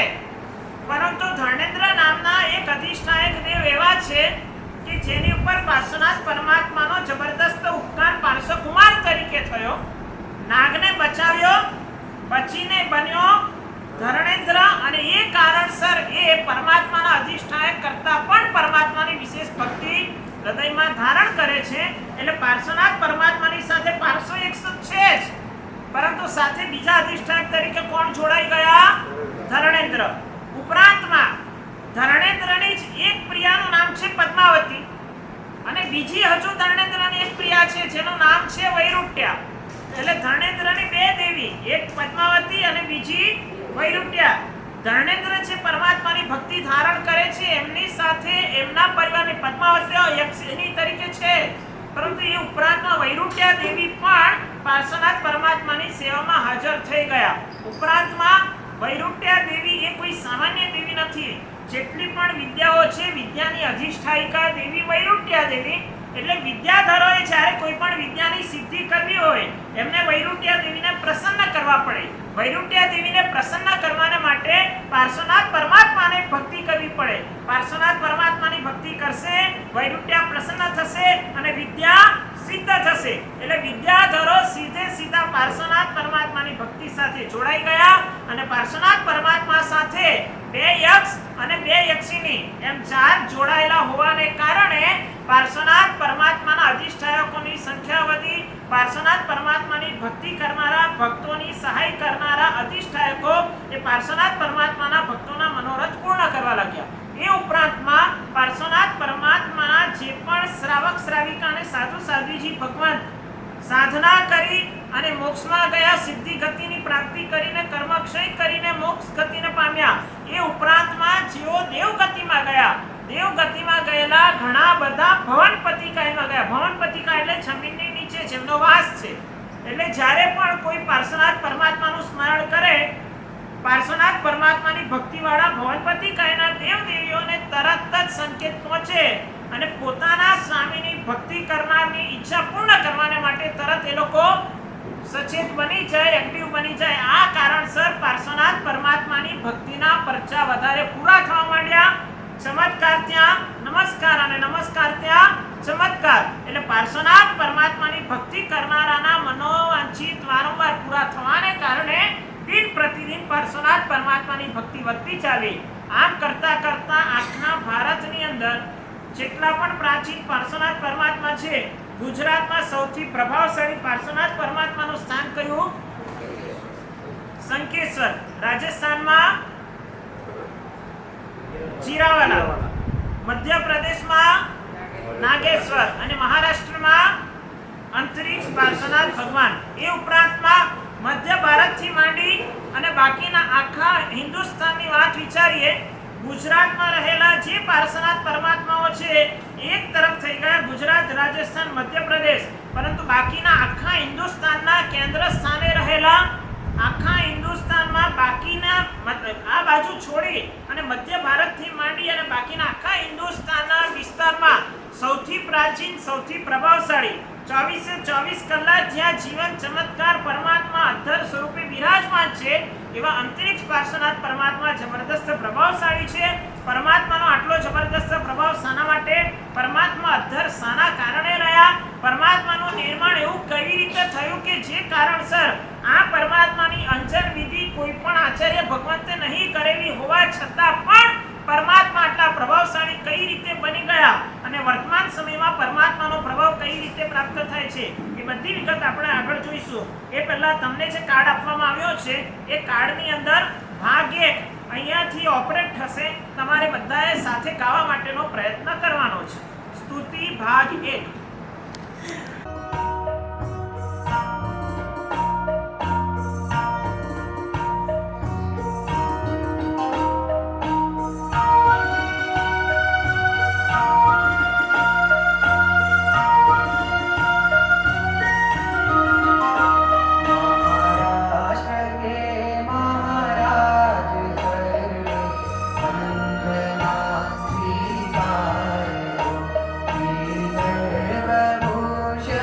પરંતુ ધર્ણેન્દ્ર નામના એક અધિષ્ઠાયક દેવ એવા છે કે જેની ઉપર પાર્શ્વનાથ પરમાત્માનો જબરદસ્ત ઉપકાર પાર્શ્વકુમાર તરીકે થયો. નાગને બચાવ્યો, બચીને બન્યો ધર્ણેન્દ્ર, અને એ કારણસર એ પરમાત્માના અધિષ્ઠાયક કરતા પણ પરમાત્માની વિશેષ ભક્તિ હૃદયમાં ધારણ કરે છે. એટલે પાર્શ્વનાથ પરમાત્માની સાથે પાર્શ્વ યક્ષ છે જ, પરંતુ સાથે બીજા અધિષ્ઠાયક તરીકે કોણ જોડાઈ ગયા? ધર્ણેન્દ્ર. ઉપરાંતમાં ધર્ણેન્દ્રની જ એક પ્રિયાનું નામ છે પદ્માવતી, અને બીજી હજુ ધર્ણેન્દ્રની એક પ્રિયા છે જેનું નામ છે વૈરુટ્યા. એટલે ધર્ણેન્દ્રની બે દેવી, એક પદ્માવતી અને બીજી વૈરુટ્યા. ધર્ણેન્દ્ર જે પરમાત્માની ભક્તિ ધારણ કરે છે એમની સાથે એમના પરિવારની પદ્માવતી યક્ષિણી તરીકે છે, પરંતુ એ ઉપરાંતમાં વૈરુટ્યા દેવી પણ પાર્શ્વનાથ પરમાત્માની સેવામાં હાજર થઈ ગયા. ઉપરાંતમાં વૈરુટ્યા દેવી એ કોઈ સામાન્ય દેવી નથી. જેટલી પણ વિદ્યાઓ છે વિદ્યાની અધિષ્ઠાયિકા દેવી વૈરુટ્યા દેવી. એટલે વિદ્યાધરોએ જ્યારે કોઈ પણ વિદ્યાની સિદ્ધિ કરવી હોય એમને વૈરુટ્યા દેવીને પ્રસન્ન કરવા પડે. વૈરુટ્યા દેવીને પ્રસન્ન કરવાને માટે પાર્શ્વનાથ પરમાત્માને ભક્તિ કરવી પડે. પાર્શ્વનાથ પરમાત્માની ભક્તિ કરશે, વૈરુટ્યા પ્રસન્ન થશે અને વિદ્યા સિદ્ધ થશે. એટલે વિદ્યાધરો સીધા પાર્શ્વનાથ પરમાત્માની ભક્તિ સાથે જોડાઈ ગયા, અને પાર્શ્વનાથ પરમાત્મા સાથે બે યક્ષ અને બે યક્ષિણી એમ 4 જોડાયેલા હોવાને કારણે પાર્શ્વનાથ પરમાત્માના અધિષ્ઠાયકોની સંખ્યા વધી. પાર્શ્વનાથ પરમાત્માની ભક્તિ કરનારા ભક્તોની સહાય કરનારા અધિષ્ઠાયકો એ પાર્શ્વનાથ પરમાત્માના ભક્તોના મનોરથ પૂર્ણ કરવા લાગ્યા. એ ઉપરાંતમાં પાર્શ્વનાથ પરમાત્માના જે પણ શ્રાવક શ્રાવિકા અને સાધુ સાધ્વીજી ભગવાન સાધના કરી અને મોક્ષમાં ગયા, સિદ્ધિ ગતિની પ્રાપ્તિ કરીને કર્મક્ષય કરીને મોક્ષ ગતિને પામ્યા. એ ઉપરાંતમાં જેઓ દેવ ગતિમાં ગયા, દેવ ગતિમાં ગયેલા ઘણા બધા ભવનપતિકાયમાં ગયા. ભવનપતિકાય એટલે જમીનની નીચે જેમનો વાસ છે. એટલે જ્યારે પણ કોઈ પાર્શ્વનાથ પરમાત્માનું સ્મરણ કરે, પાર્શ્વનાથ પરમાત્માની ભક્તિવાળા ભવનપતિકાયના દેવ દેવીઓને તરત જ સંકેત પહોંચે અને પોતાના સ્વામીની ભક્તિ કરનારની ઈચ્છા પૂર્ણ કરવાને માટે તરત એ લોકો સચેત બની જાય, એક્ટિવ બની જાય. આ કારણસર પાર્શ્વનાથ પરમાત્માની ભક્તિના પરચા વધારે પૂરા થવા માંડ્યા. ચમત્કાર ત્યાં નમસ્કાર અને નમસ્કાર ત્યાં ચમત્કાર. એટલે પાર્શ્વનાથ પરમાત્માની ભક્તિ કરનારાના મનોવાંછિત વારંવાર પૂરા થવાને કારણે દિન પ્રતિદિન પાર્શ્વનાથ પરમાત્માની ભક્તિ વધતી ચાલી. આમ કરતા કરતા આખા ભારતની અંદર જેટલા પણ પ્રાચીન પાર્શ્વનાથ પરમાત્મા છે, ગુજરાતમાં સૌથી પ્રભાવશાળી પાર્શ્વનાથ પરમાત્માનું સ્થાન કયું? સંકેશ્વર. રાજસ્થાનમાં જીરાવાલા, મધ્યપ્રદેશમાં નાગેશ્વર અને મહારાષ્ટ્રમાં અંતરિક્ષ પાર્શ્વનાથ ભગવાન. એ ઉપરાંતમાં મધ્ય ભારતથી માંડી અને બાકીના આખા હિન્દુસ્તાનની વાત વિચારીએ, ગુજરાતમાં રહેલા જે પાર્શ્વનાથ પરમાત્માઓ છે એક તરફ થઈ ગયા ગુજરાત, રાજસ્થાન, મધ્યપ્રદેશ, પરંતુ બાકીના આખા હિન્દુસ્તાનના કેન્દ્ર સ્થાને રહેલા, આખા હિન્દુસ્તાનમાં બાકીના આ બાજુ છોડી અને મધ્ય ભારતથી માંડી અને બાકીના આખા હિન્દુસ્તાનના વિસ્તારમાં સૌથી પ્રાચીન, સૌથી પ્રભાવશાળી 24/24 કલાક જ્યાં જીવન ચમત્કાર પરમાત્મા અધર સ્વરૂપે બિરાજમાન છે, એવા અંતરિક્ષ પાર્શ્વનાથ પરમાત્મા જબરદસ્ત પ્રભાવશાળી છે. પરમાત્માનો આટલો જબરદસ્ત પ્રભાવ શાના માટે? પરમાત્મા અધર શાના કારણે રહ્યા? પરમાત્માનું નિર્માણ એવું કઈ રીતે થયું કે જે કારણસર આ પરમાત્માની અંજન વિધિ કોઈ પણ આચાર્ય ભગવંતે નહીં કરેલી હોવા છતાં પણ પરમાત્મા આટલા પ્રભાવશાળી કઈ રીતે બની ગયા અને વર્તમાન સમયમાં પરમાત્માનો પ્રભાવ કઈ રીતે પ્રાપ્ત થાય છે, એ બધી વિગત આપણે આગળ જોઈશું. એ પહેલા તમને જે કાર્ડ આપવામાં આવ્યો છે એ કાર્ડની અંદર ભાગ 1 અહીંયાથી ઓપરેટ થશે. તમારે બધાએ સાથે ગાવા માટેનો પ્રયત્ન કરવાનો છે. સ્તુતિ ભાગ 1.
वंदना श्री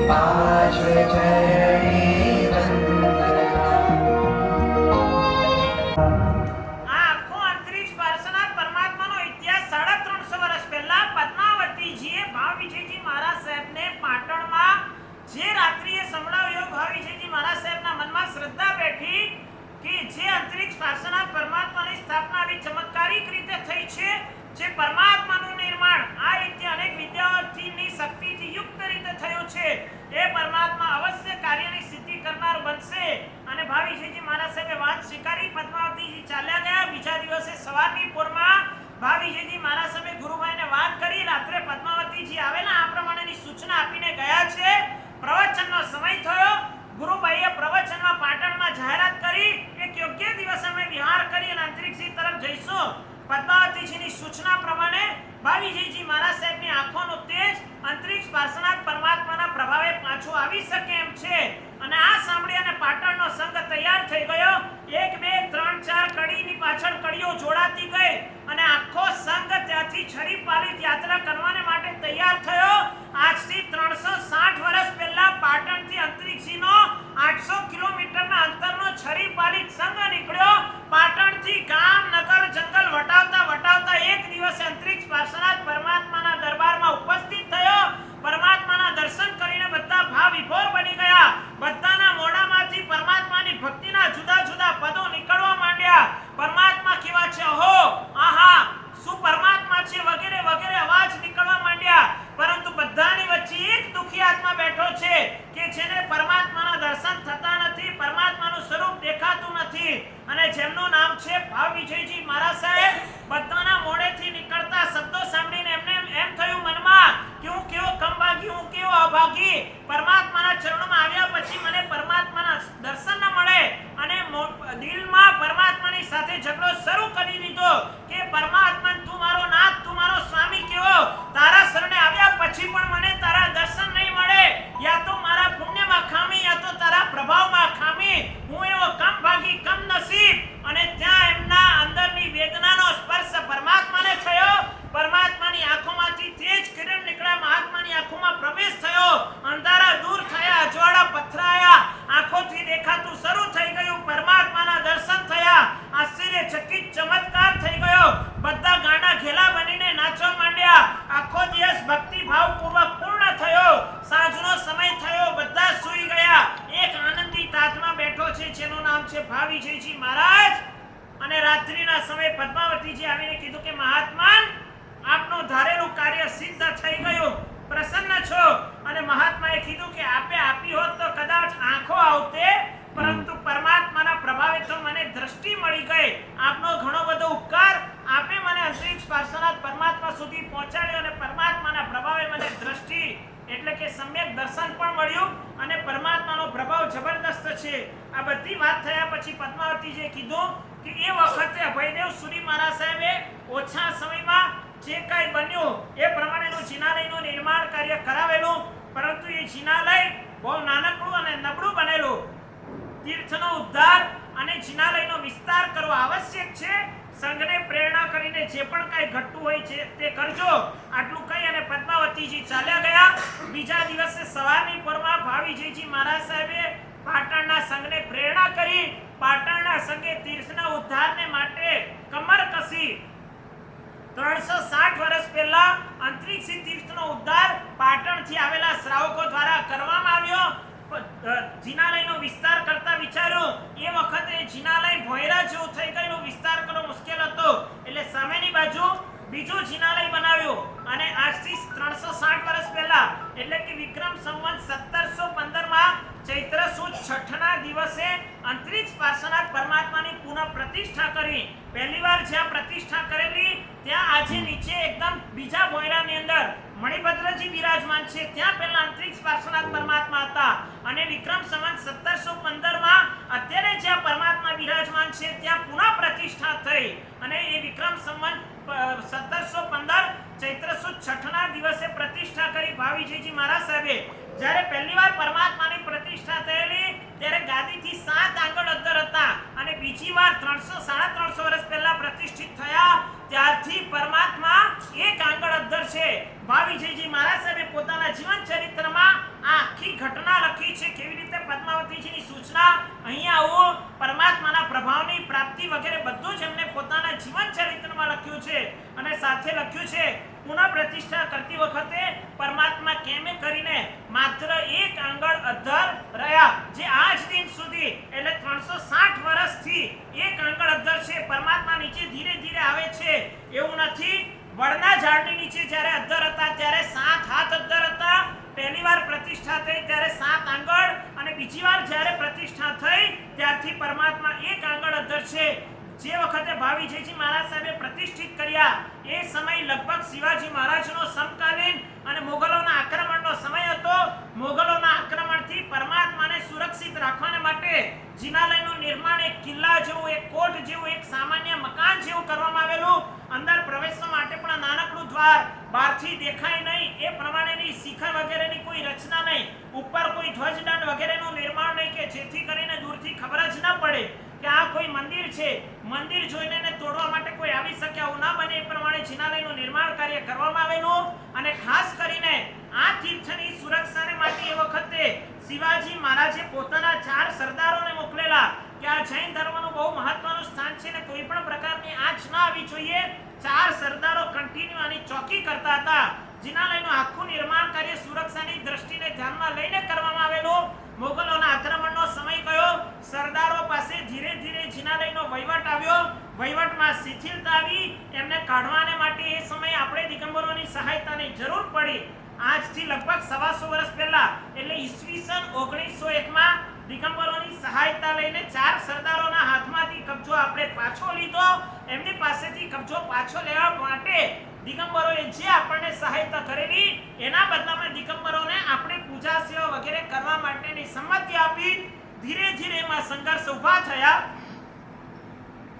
આખો અંતરિક્ષ પાર્શ્વનાથ પરમાત્માનો ઇતિહાસ 350 વર્ષ પહેલા પદ્માવતીજીએ ભાવ વિજયજી મહારાજ સાહેબને પાટણમાં જે રાત્રિએ સંભળાવ્યો. ભાવ વિજયજી મહારાજ સાહેબના મનમાં શ્રદ્ધા બેઠી કે જે અંતરિક્ષ પાર્શ્વનાથ પરમાત્માની સ્થાપના આવી ચમત્કારિક રીતે થઈ છે, જે પરમાત્માનું નિર્માણ આ રીતે અનેક વિદ્યાઓની શક્તિથી યુક્ત રીતે થયું છે, એ પરમાત્મા અવશ્ય કાર્યની સિદ્ધિ કરનાર બનશે. અને ભાવ વિજયજી મહારાજ સાહેબે વાત સ્વીકારી. પદ્માવતીજી ચાલ્યા ગયા. બીજા દિવસે સવારની પોરમાં ભાવ વિજયજી મહારાજ સાહેબે ગુરુભાઈને વાત કરી. રાત્રે પદ્માવતીજી આવેલા આ પ્રમાણેની સૂચના આપીને ગયા છે. પ્રવચનનો સમય થયો. ગુરુભાઈએ પ્રવચનમાં પાટણમાં જાહેરાત કરી કે યોગ્ય દિવસે અમે વિહાર કરી અને અંતરિક્ષ તરફ જઈશું. પદ્માવતીજીની સૂચના પ્રમાણે ભાવ વિજયજી મહારાજ સાહેબની આંખોનું તેજ અંતરિક્ષ પાર્શ્વનાથ પરમાત્માના પ્રભાવે પાછું આવી શકે એમ છે. અને આ સાંભળી અને પાટણનો સંઘ તૈયાર થઈ ગયો. 1 2 3 4 કડીની પાછળ કડીઓ જોડાતી ગઈ અને આખો સંઘ ત્યાંથી છરીપાલિત યાત્રા કરવાને માટે તૈયાર થયો. આજથી 360 વર્ષ પહેલા પાટણથી અંતરિક્ષનો 800 કિલોમીટરના અંતરનો છરીપાલિત સંઘ નીકળ્યો. પાટણથી ગામ નગર જંગલ વટાવતા વટાવતા એક દિવસે અંતરિક્ષ પાર્શ્વનાથ પરમાત્માના દરબારમાં ઉપસ્થિત થયો. પરમાત્માના દર્શન કરીને બધા ભાવ વિભોર બની ગયા. બધાના મોઢામાંથી પરમાત્માની ભક્તિના જુદા જુદા પદો નીકળવા માંડ્યા. પરમાત્મા કેવા છે, અહો, આહા, શું પરમાત્મા છે, વગેરે વગેરે અવાજ નીકળવા માંડ્યા. પરંતુ બધાની વચ્ચે એક દુખી આત્મા બેઠો છે કે જેને પરમાત્માના દર્શન થતા નથી, પરમાત્માનું સ્વરૂપ દેખાતું નથી, અને જેમનું નામ છે ભાવ વિજયજી મહારાજ સાહેબ. બધાના મોઢેથી નીકળતા શબ્દો સાંભળીને એમને એમ થયું મનમાં કે હું કેવો કમભાગી, હું કેવો અભાગી. પરમાત્માના ચરણોમાં આવ્યા પછી મને પરમાત્માના દર્શન ન મળે અને દિલમાં પરમાત્માની સાથે ઝઘડો શરૂ કરી દીધો કે પરમાત્મા, તું મારો નાથ, તું મારો સ્વામી કેવો. તારા શરણે આવ્યા પછી પણ મને તારા દર્શન નહીં મળે. યા તો મારા પુણ્યમાં ખામી, યા તો તારા પ્રભાવમાં ખામી. હું એવો કમભાગી, કમનસીબ. અને ત્યાં એમના અંદરની વેદનાનો સ્પર્શ પરમાત્માને થયો. પરમાત્માની આંખોમાંથી તેજ કિરણ નીકળ્યા, મહાત્માની આંખોમાં પ્રવેશ થયો. અંધારા દૂર થયા, અજવાળા પથરાયા, આંખોથી દેખાતું શરૂ થઈ ગયું. પરમાત્માના દર્શન થયા. આશ્ચર્યચકિત ચમત્કાર થઈ ગયો. બધા ગાંડા ઘેલા બનીને નાચવા માંડ્યા. આખો દિવસ ભક્તિ ભાવપૂર્વક પૂર્ણ થયો. સાંજનો સમય થયો. બધા સૂઈ ગયા. એક આનંદિત આત્મા બેઠો છે જેનું નામ છે ભાવ વિજયજી મહારાજ. અને રાત્રિના સમયે પદ્માવતીજી આવીને કીધું કે મહાત્મા, આપનું ધારેલું કાર્ય સિદ્ધ થઈ ગયું, પ્રસન્ન છો. અને મહાત્માએ કીધું કે આપે આપી હોત તો કદાચ આંખો આવતે, પરંતુ પરમાત્માના પ્રભાવે તો મને દ્રષ્ટિ મળી ગઈ. આપનો ઘણો બધો ઉપકાર. આપે મને અંતરિક્ષ પાર્શ્વનાથ પરમાત્મા સુધી પહોંચાડ્યો અને પરમાત્માના પ્રભાવે મને દ્રષ્ટિ એટલે કે સમ્યક દર્શન પણ મળ્યું અને પરમાત્માનો પ્રભાવ જબરદસ્ત છે. આ બધી વાત થયા પછી પદ્માવતીજીએ કીધું કે એ વખતે અભયદેવ સુરી મહારાજ સાહેબે ઓછા સમયમાં જે કંઈ બન્યું એ પ્રમાણેનું જિનાલયનું નિર્માણ કાર્ય કરાવેલું, પરંતુ એ જિનાલય બહુ નાનકડું અને નબળું બનેલું. તીર્થનો ઉદ્ધાર અને જિનાલયનો વિસ્તાર કરવો આવશ્યક છે. સંઘને પ્રેરણા કરીને જે પણ કંઈ ઘટતું હોય છે તે કરજો. આટલું કહી અને પદ્માવતીજી ચાલ્યા ગયા. બીજા દિવસે સવારની પોરમાં ભાવ વિજયજી મહારાજ સાહેબે પાટણના સંઘને પ્રેરણા કરી. પાટણના સંઘે તીર્થના ઉદ્ધારને માટે કમર કસી. 360 વર્ષ પહેલા અંતરિક્ષ તીર્થનો ઉદ્ધાર પાટણથી આવેલા શ્રાવકો દ્વારા કરવામાં આવ્યો. જિનાલયનો વિસ્તાર કરતા વિચાર્યું એ વખતે જિનાલય ભોયરા જેવું થઈ ગયેલું, વિસ્તાર કરવો મુશ્કેલ હતો. એટલે સામેની બાજુ બીજું જિનાલય બનાવ્યું અને આજથી 360 વર્ષ પહેલા એટલે કે વિક્રમ સંવત 1715 માં ચૈત્ર સુદ 6ના દિવસે અંતરિક્ષ પાર્શ્વનાથ પરમાત્માની પુનઃ પ્રતિષ્ઠા કરી. પહેલીવાર જ્યાં પ્રતિષ્ઠા કરેલી ત્યાં આજે નીચે એકદમ બીજા ભોયરાની અંદર મણિભદ્રજી બિરાજમાન છે. ત્યાં પહેલા અંતરિક્ષ પાર્શ્વનાથ પરમાત્મા હતા અને વિક્રમ સંવત 1715 માં અત્યારે જ્યાં પરમાત્મા બિરાજમાન છે ત્યાં પુનઃ પ્રતિષ્ઠા થઈ. અને એ વિક્રમ સંવત 1715 ચૈત્ર સુદ 6ના દિવસે પ્રતિષ્ઠા કરી ભાવ વિજયજી મહારાજ સાહેબે. જ્યારે પહેલીવાર પરમાત્માની પ્રતિષ્ઠા થયેલી ત્યારે ગાદીથી 7 આંગળ અંતર હતા અને બીજી વાર 300-350 વર્ષ પહેલા પ્રતિષ્ઠિત થયા ત્યારથી પરમાત્મા 1 આંગળ અંતર છે. ભાવ વિજયજી મહારાજ સાહેબે પોતાના જીવન ચરિત્રમાં આ આખી ઘટના લખી છે, કેવી રીતે પદ્માવતીજીની સૂચના, અહીંયા આવો પરમાત્માના પ્રભાવની પ્રાપ્તિ વગેરે બધું જ એમને પોતાના જીવન ચરિત્રમાં લખ્યું છે. અને સાથે લખ્યું છે પુનઃ પ્રતિષ્ઠા કરતી વખતે પરમાત્મા કેમે કરીને માત્ર એક આંગળ અધ્ધર રહ્યા, જે આજ દિન સુધી એટલે 360 વર્ષથી એક આંગળ અધ્ધર છે. પરમાત્મા નીચે ધીરે ધીરે આવે છે એવું નથી. વડના ઝાડની નીચે જ્યારે અધ્ધર હતા ત્યારે 7 હાથ અધ્ધર હતા. પહેલી વાર પ્રતિષ્ઠા થઈ ત્યારે 7 આંગળ, અને બીજી વાર જ્યારે પ્રતિષ્ઠા થઈ ત્યારથી પરમાત્મા એક આંગળ અધ્ધર છે. જે વખતે ભાવીજીજી મહારાજ સાહેબે પ્રતિષ્ઠિત કર્યા એ સમય લગભગ શિવાજી મહારાજનો સમકાલીન અને મોગલોના આક્રમણનો સમય હતો. મોગલોના આક્રમણથી પરમાત્માને સુરક્ષિત રાખવાને માટે જિનાલયનું નિર્માણ એક કિલ્લા જેવું, એક કોટ જેવું, એક સામાન્ય મકાન જેવું કરવામાં આવેલું. અંદર પ્રવેશવા માટે પણ નાનકડું દ્વાર, બહારથી દેખાય નહીં એ પ્રમાણેની શિખર વગેરેની કોઈ રચના નહીં, ઉપર કોઈ ધ્વજદંડ વગેરેનું નિર્માણ નહીં કે જેથી કરીને દૂરથી ખબર જ ન પડે કે આ કોઈ મંદિર છે. મંદિર જોઈને એને તોડવા માટે કોઈ આવી શકે આવું ના બને એ પ્રમાણે જિનાલયનું નિર્માણ કાર્ય કરવામાં આવેલું. અને ખાસ કરીને આ તીર્થની સુરક્ષાને માટે એ વખતે શિવાજી મહારાજે પોતાના 4 સરદારોને મોકલેલા કે આ જૈન ધર્મનું બહુ મહત્વનું સ્થાન છે ને કોઈ પણ પ્રકારની આંચ ના આવી જોઈએ. 4 સરદારો કન્ટિન્યુ આની ચોકી કરતા હતા. જિનાલયનું આખું નિર્માણ કાર્ય સુરક્ષાની દ્રષ્ટિને ધ્યાનમાં લઈને કરવામાં આવેલું. મોગલોના આક્રમણનો સમય ગયો. સરદારો પાસે ધીરે ધીરે જિનાલયનો વહીવટ આવ્યો. વહીવટમાં શિથિલતા આવી. એમને કાઢવાને માટે એ સમયે આપણે દિગંબરોની સહાયતાની જરૂર પડી. આજથી લગભગ 125 વર્ષ પહેલા એટલે ઈસવીસન 1901 માં દિગંબરોની સહાયતા લઈને 4 સરદારોના હાથમાંથી કબજો આપણે પાછો લીધો. એમની પાસેથી કબજો પાછો લેવા માટે દિગંબરોએ જે આપણને સહાયતા કરેલી એના બદલામાં દિગંબરોને આપણે પૂજા સેવા વગેરે કરવા માટેની સંમતિ આપી. ધીરે ધીરે એમાં સંઘર્ષ ઊભા થયા.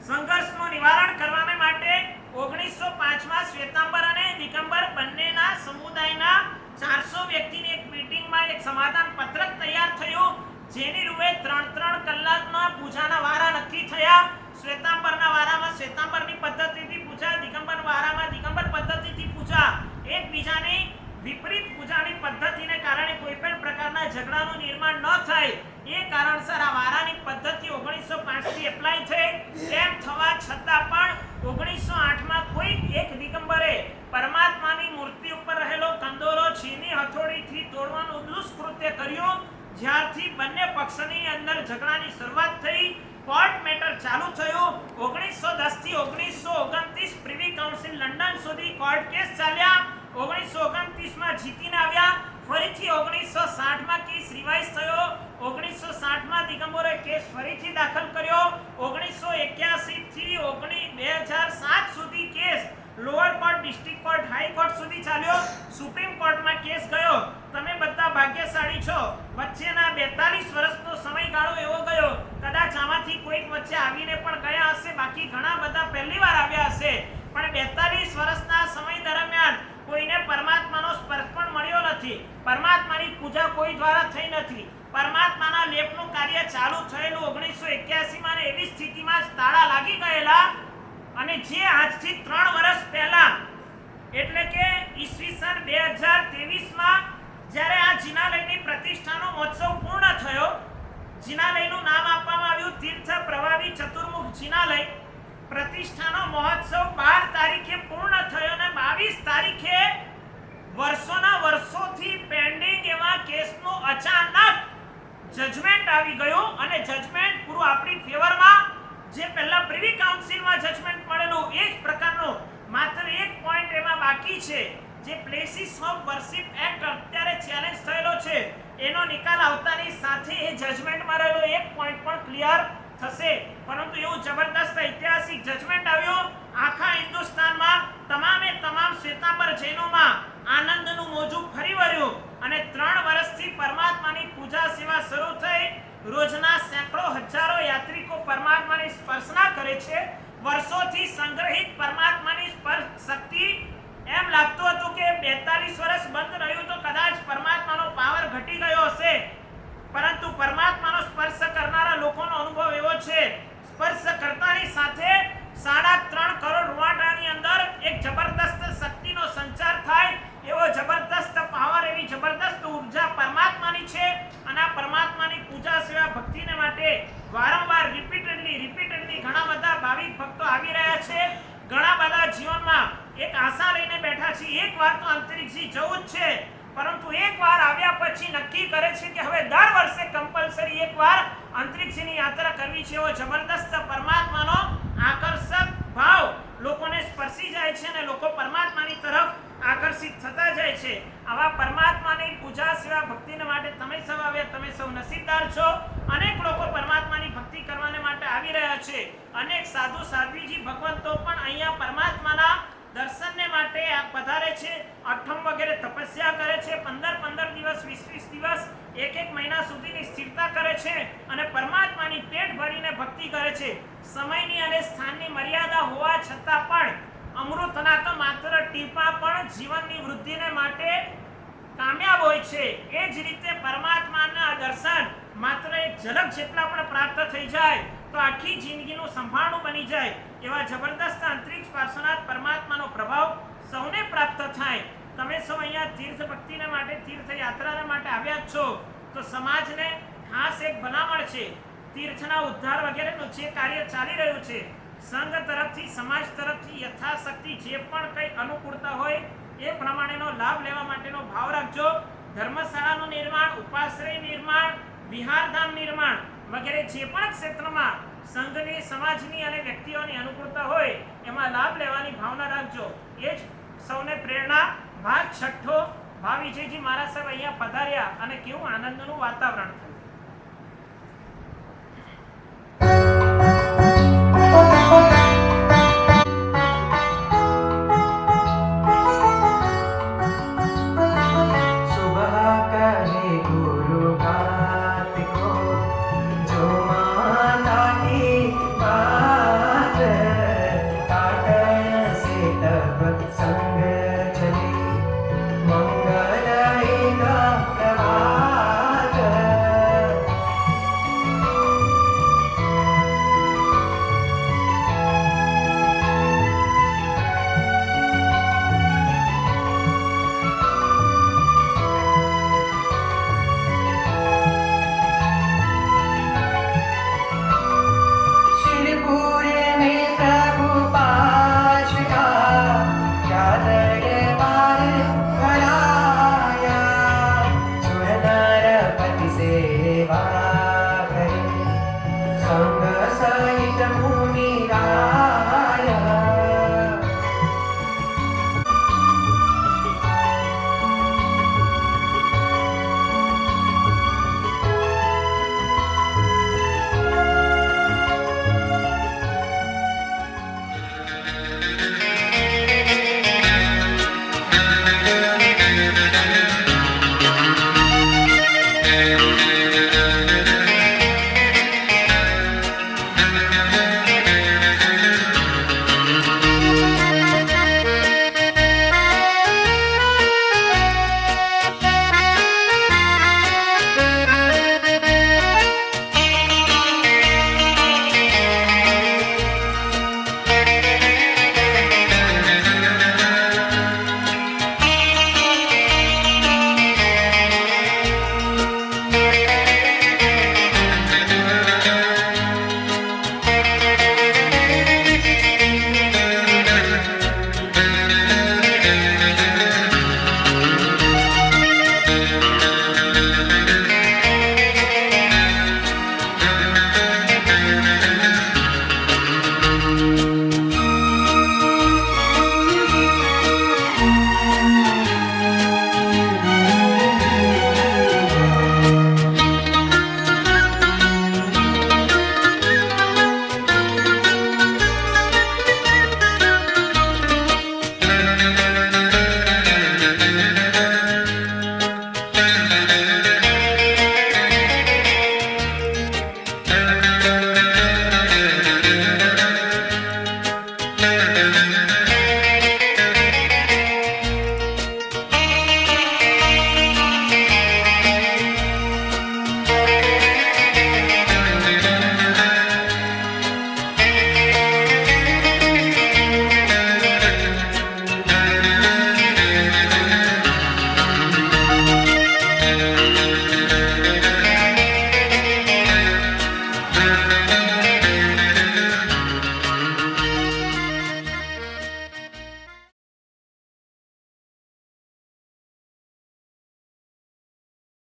સંઘર્ષનું નિવારણ કરવા માટે 1905માં શ્વેતાંબર અને દિગંબર બંનેના સમુદાયના 400 વ્યક્તિની એક મીટિંગમાં એક સમાધાન પત્રક તૈયાર થયું, જેની રૂએ 3-3 કલાકના પૂજાના વારા નક્કી થયા. શ્વેતાંબરના વારામાં શ્વેતાંબરની પદ્ધતિથી પૂજા, દિગંબર વારામાં દિગંબર પદ્ધતિથી પૂજા. એકબીજાની વિપરીત પૂજાની પદ્ધતિને કારણે કોઈ પણ પ્રકારના ઝઘડાનું નિર્માણ ન થાય એ કારણસર આ વારાની પદ્ધતિ 1905 થી એપ્લાય થઈ. તેમ થવા છતાં પણ 1908માં કોઈ એક દિગંબરે પરમાત્માની મૂર્તિ ઉપર રહેલો કંદોરો છીની હથોડીથી તોડવાનું દુષ્કૃત્ય કર્યું. જ્યારથી બંને પક્ષની અંદર ઝઘડાની શરૂઆત થઈ, કોર્ટ મેટર ચાલુ થયું. 1910 થી 1929 પ્રિવી કાઉન્સિલ લંડન સુધી કોર્ટ કેસ ચાલ્યા. 1929માં જીતીને આવ્યા. ફરીથી 1960માં કેસ રિવાઇઝ થયો. 1960માં દિગંબરોએ કેસ ફરીથી દાખલ કર્યો. 1981 થી 2007 સુધી case lower court, district court, high court સુધી ચાલ્યો. સુપ્રીમ કોર્ટમાં કેસ ગયો. તમે બધા ભાગ્યશાળી છો. વચ્ચેના 42 વર્ષનો સમયગાળો એવો ગયો, કદાચ આમાંથી કોઈક વચ્ચે આવીને પણ ગયા હશે, બાકી ઘણા બધા પહેલીવાર આવ્યા હશે. પણ 42 વર્ષના સમય દરમિયાન કોઈને પરમાત્માનો સ્પર્શ પણ મળ્યો નથી. પરમાત્માની પૂજા કોઈ દ્વારા થઈ નથી. પરમાત્માના લેપનું કાર્ય ચાલુ થયેલું 1981માં ને એવી સ્થિતિમાં જ તાળા લાગી ગયેલા. અને જે આજથી 3 વર્ષ પહેલા એટલે કે ઈસવીસન 2023માં જ્યારે આ જિનાલયની પ્રતિષ્ઠાનો મહોત્સવ પૂર્ણ થયો, જિનાલયનું નામ આપવામાં આવ્યું તીર્થ પ્રવાવી ચતુર્મુખ જિનાલય. પ્રતિષ્ઠાનો મહોત્સવ 12 તારીખે પૂર્ણ થયો અને 22 તારીખે વર્ષોના વર્ષોથી પેન્ડિંગ એવા કેસનું અચાનક જજમેન્ટ આવી ગયું. અને જજમેન્ટ પૂરું આપણી ફેવરમાં, જે પહેલા પ્રિવી કાઉન્સિલમાં જજમેન્ટ મળેલું એ જ પ્રકારનો માત્ર એક પોઈન્ટ એમાં બાકી છે. જે પ્લેસીસ ઓફ વર્શિપ એક્ટ અત્યારે ચેલેન્જ થયેલો છે એનો નિકાલ આવતાની સાથે એ જજમેન્ટમાં રહેલો એક પોઈન્ટ પણ ક્લિયર થશે. પરંતુ એવું જબરદસ્ત ઐતિહાસિક જજમેન્ટ આવ્યો. આખા હિન્દુસ્તાનમાં તમામે તમામ શ્વેતાંબર જૈનોમાં આનંદનું મોજું ફરી વળ્યું અને 3 વર્ષથી પરમાત્માની પૂજા સેવા શરૂ થઈ. રોજના સેંકડો હજારો યાત્રિકો પરમાત્માની સ્પર્શના કરે છે. વર્ષોથી સંગ્રહિત પરમાત્માની સ્પર્શ શક્તિ, એમ લાગતું હતું કે 42 વર્ષ બંધ રહ્યું તો કદાચ પરમાત્માનો પાવર ઘટી ગયો હશે. પરંતુ પરમાત્માનો સ્પર્શ કરનારા લોકોનો અનુભવ એવો છે, સ્પર્શ કરતાની સાથે 3.5 કરોડ રૂવાટાની અંદર એક જબરદસ્ત શક્તિનો સંચાર થાય. એવો જબરદસ્ત પાવર, એવી જબરદસ્ત ઉર્જા પરમાત્માની છે અને આ પરમાત્માની પૂજા સેવા ભક્તિને માટે વારંવાર રિપીટેડલી ઘણા બધા ભાવિક ભક્તો આવી રહ્યા છે. ઘણા બધા જીવનમાં એક આશા લઈને બેઠા છે, એકવાર તો અંતરિક્ષથી જવું જ છે, પરંતુ એકવાર આવ્યા પછી નક્કી કરે છે કે હવે દર વર્ષે કમ્પલસરી એકવાર અંતરિક્ષની યાત્રા કરવી છે. એવો જબરદસ્ત પરમાત્માનો આકર્ષક ભાવ લોકોને સ્પર્શી જાય છે અને લોકો પરમાત્માની તરફ આકર્ષિત થતા જાય છે. આવા પરમાત્માની પૂજા સેવા ભક્તિને માટે તમે સૌ આવ્યા, તમે સૌ નસીબદાર છો. અનેક લોકો પરમાત્માની ભક્તિ કરવાને માટે આવી રહ્યા છે. અનેક સાધુ સાધ્વીજી ભગવંતો પણ અહીંયા પરમાત્માના દર્શનને માટે પધારે છે. અઠમ વગેરે તપસ્યા કરે છે. 15 દિવસ 20 દિવસ 1 મહિના સુધીની સ્થિરતા કરે છે અને પરમાત્માની પેટ ભરીને ભક્તિ કરે છે. સમયની અને સ્થાનની મર્યાદા હોવા છતાં પણ અમૃતના તો માત્ર ટીપા પણ જીવનની વૃદ્ધિને માટે કામયાબ હોય છે. એ જ રીતે પરમાત્માના દર્શન માત્ર એક ઝલક જેટલા પણ પ્રાપ્ત થઈ જાય તો આખી જિંદગીનું સંભાળનું બની જાય. એવા જબરદસ્ત અંતરિક્ષ પાર્શ્વનાથ પરમાત્માનો પ્રભાવ સૌને પ્રાપ્ત થાય. તમે સૌ અહીંયા તીર્થ ભક્તિને માટે, તીર્થ યાત્રાને માટે આવ્યા છો તો સમાજને ખાસ એક ભલામણ છે. તીર્થના ઉદ્ધાર વગેરેનું જે કાર્ય ચાલી રહ્યું છે, સંઘ તરફથી, સમાજ તરફથી યથાશક્તિ જે પણ કંઈ અનુકૂળતા હોય એ પ્રમાણેનો લાભ લેવા માટેનો ભાવ રાખજો. ધર્મશાળાનું નિર્માણ, ઉપાશ્રય નિર્માણ, વિહારધામ નિર્માણ વગેરે જે પણ ક્ષેત્રમાં સંઘની, સમાજની અને વ્યક્તિઓની અનુકૂળતા હોય એમાં લાભ લેવાની ભાવના રાખજો. એ જ સૌને પ્રેરણા. ભાગ છઠ્ઠો, ભાવ વિજયજી મહારાજ સાહેબ અહીંયા પધાર્યા અને કેવું આનંદનું વાતાવરણ થયું.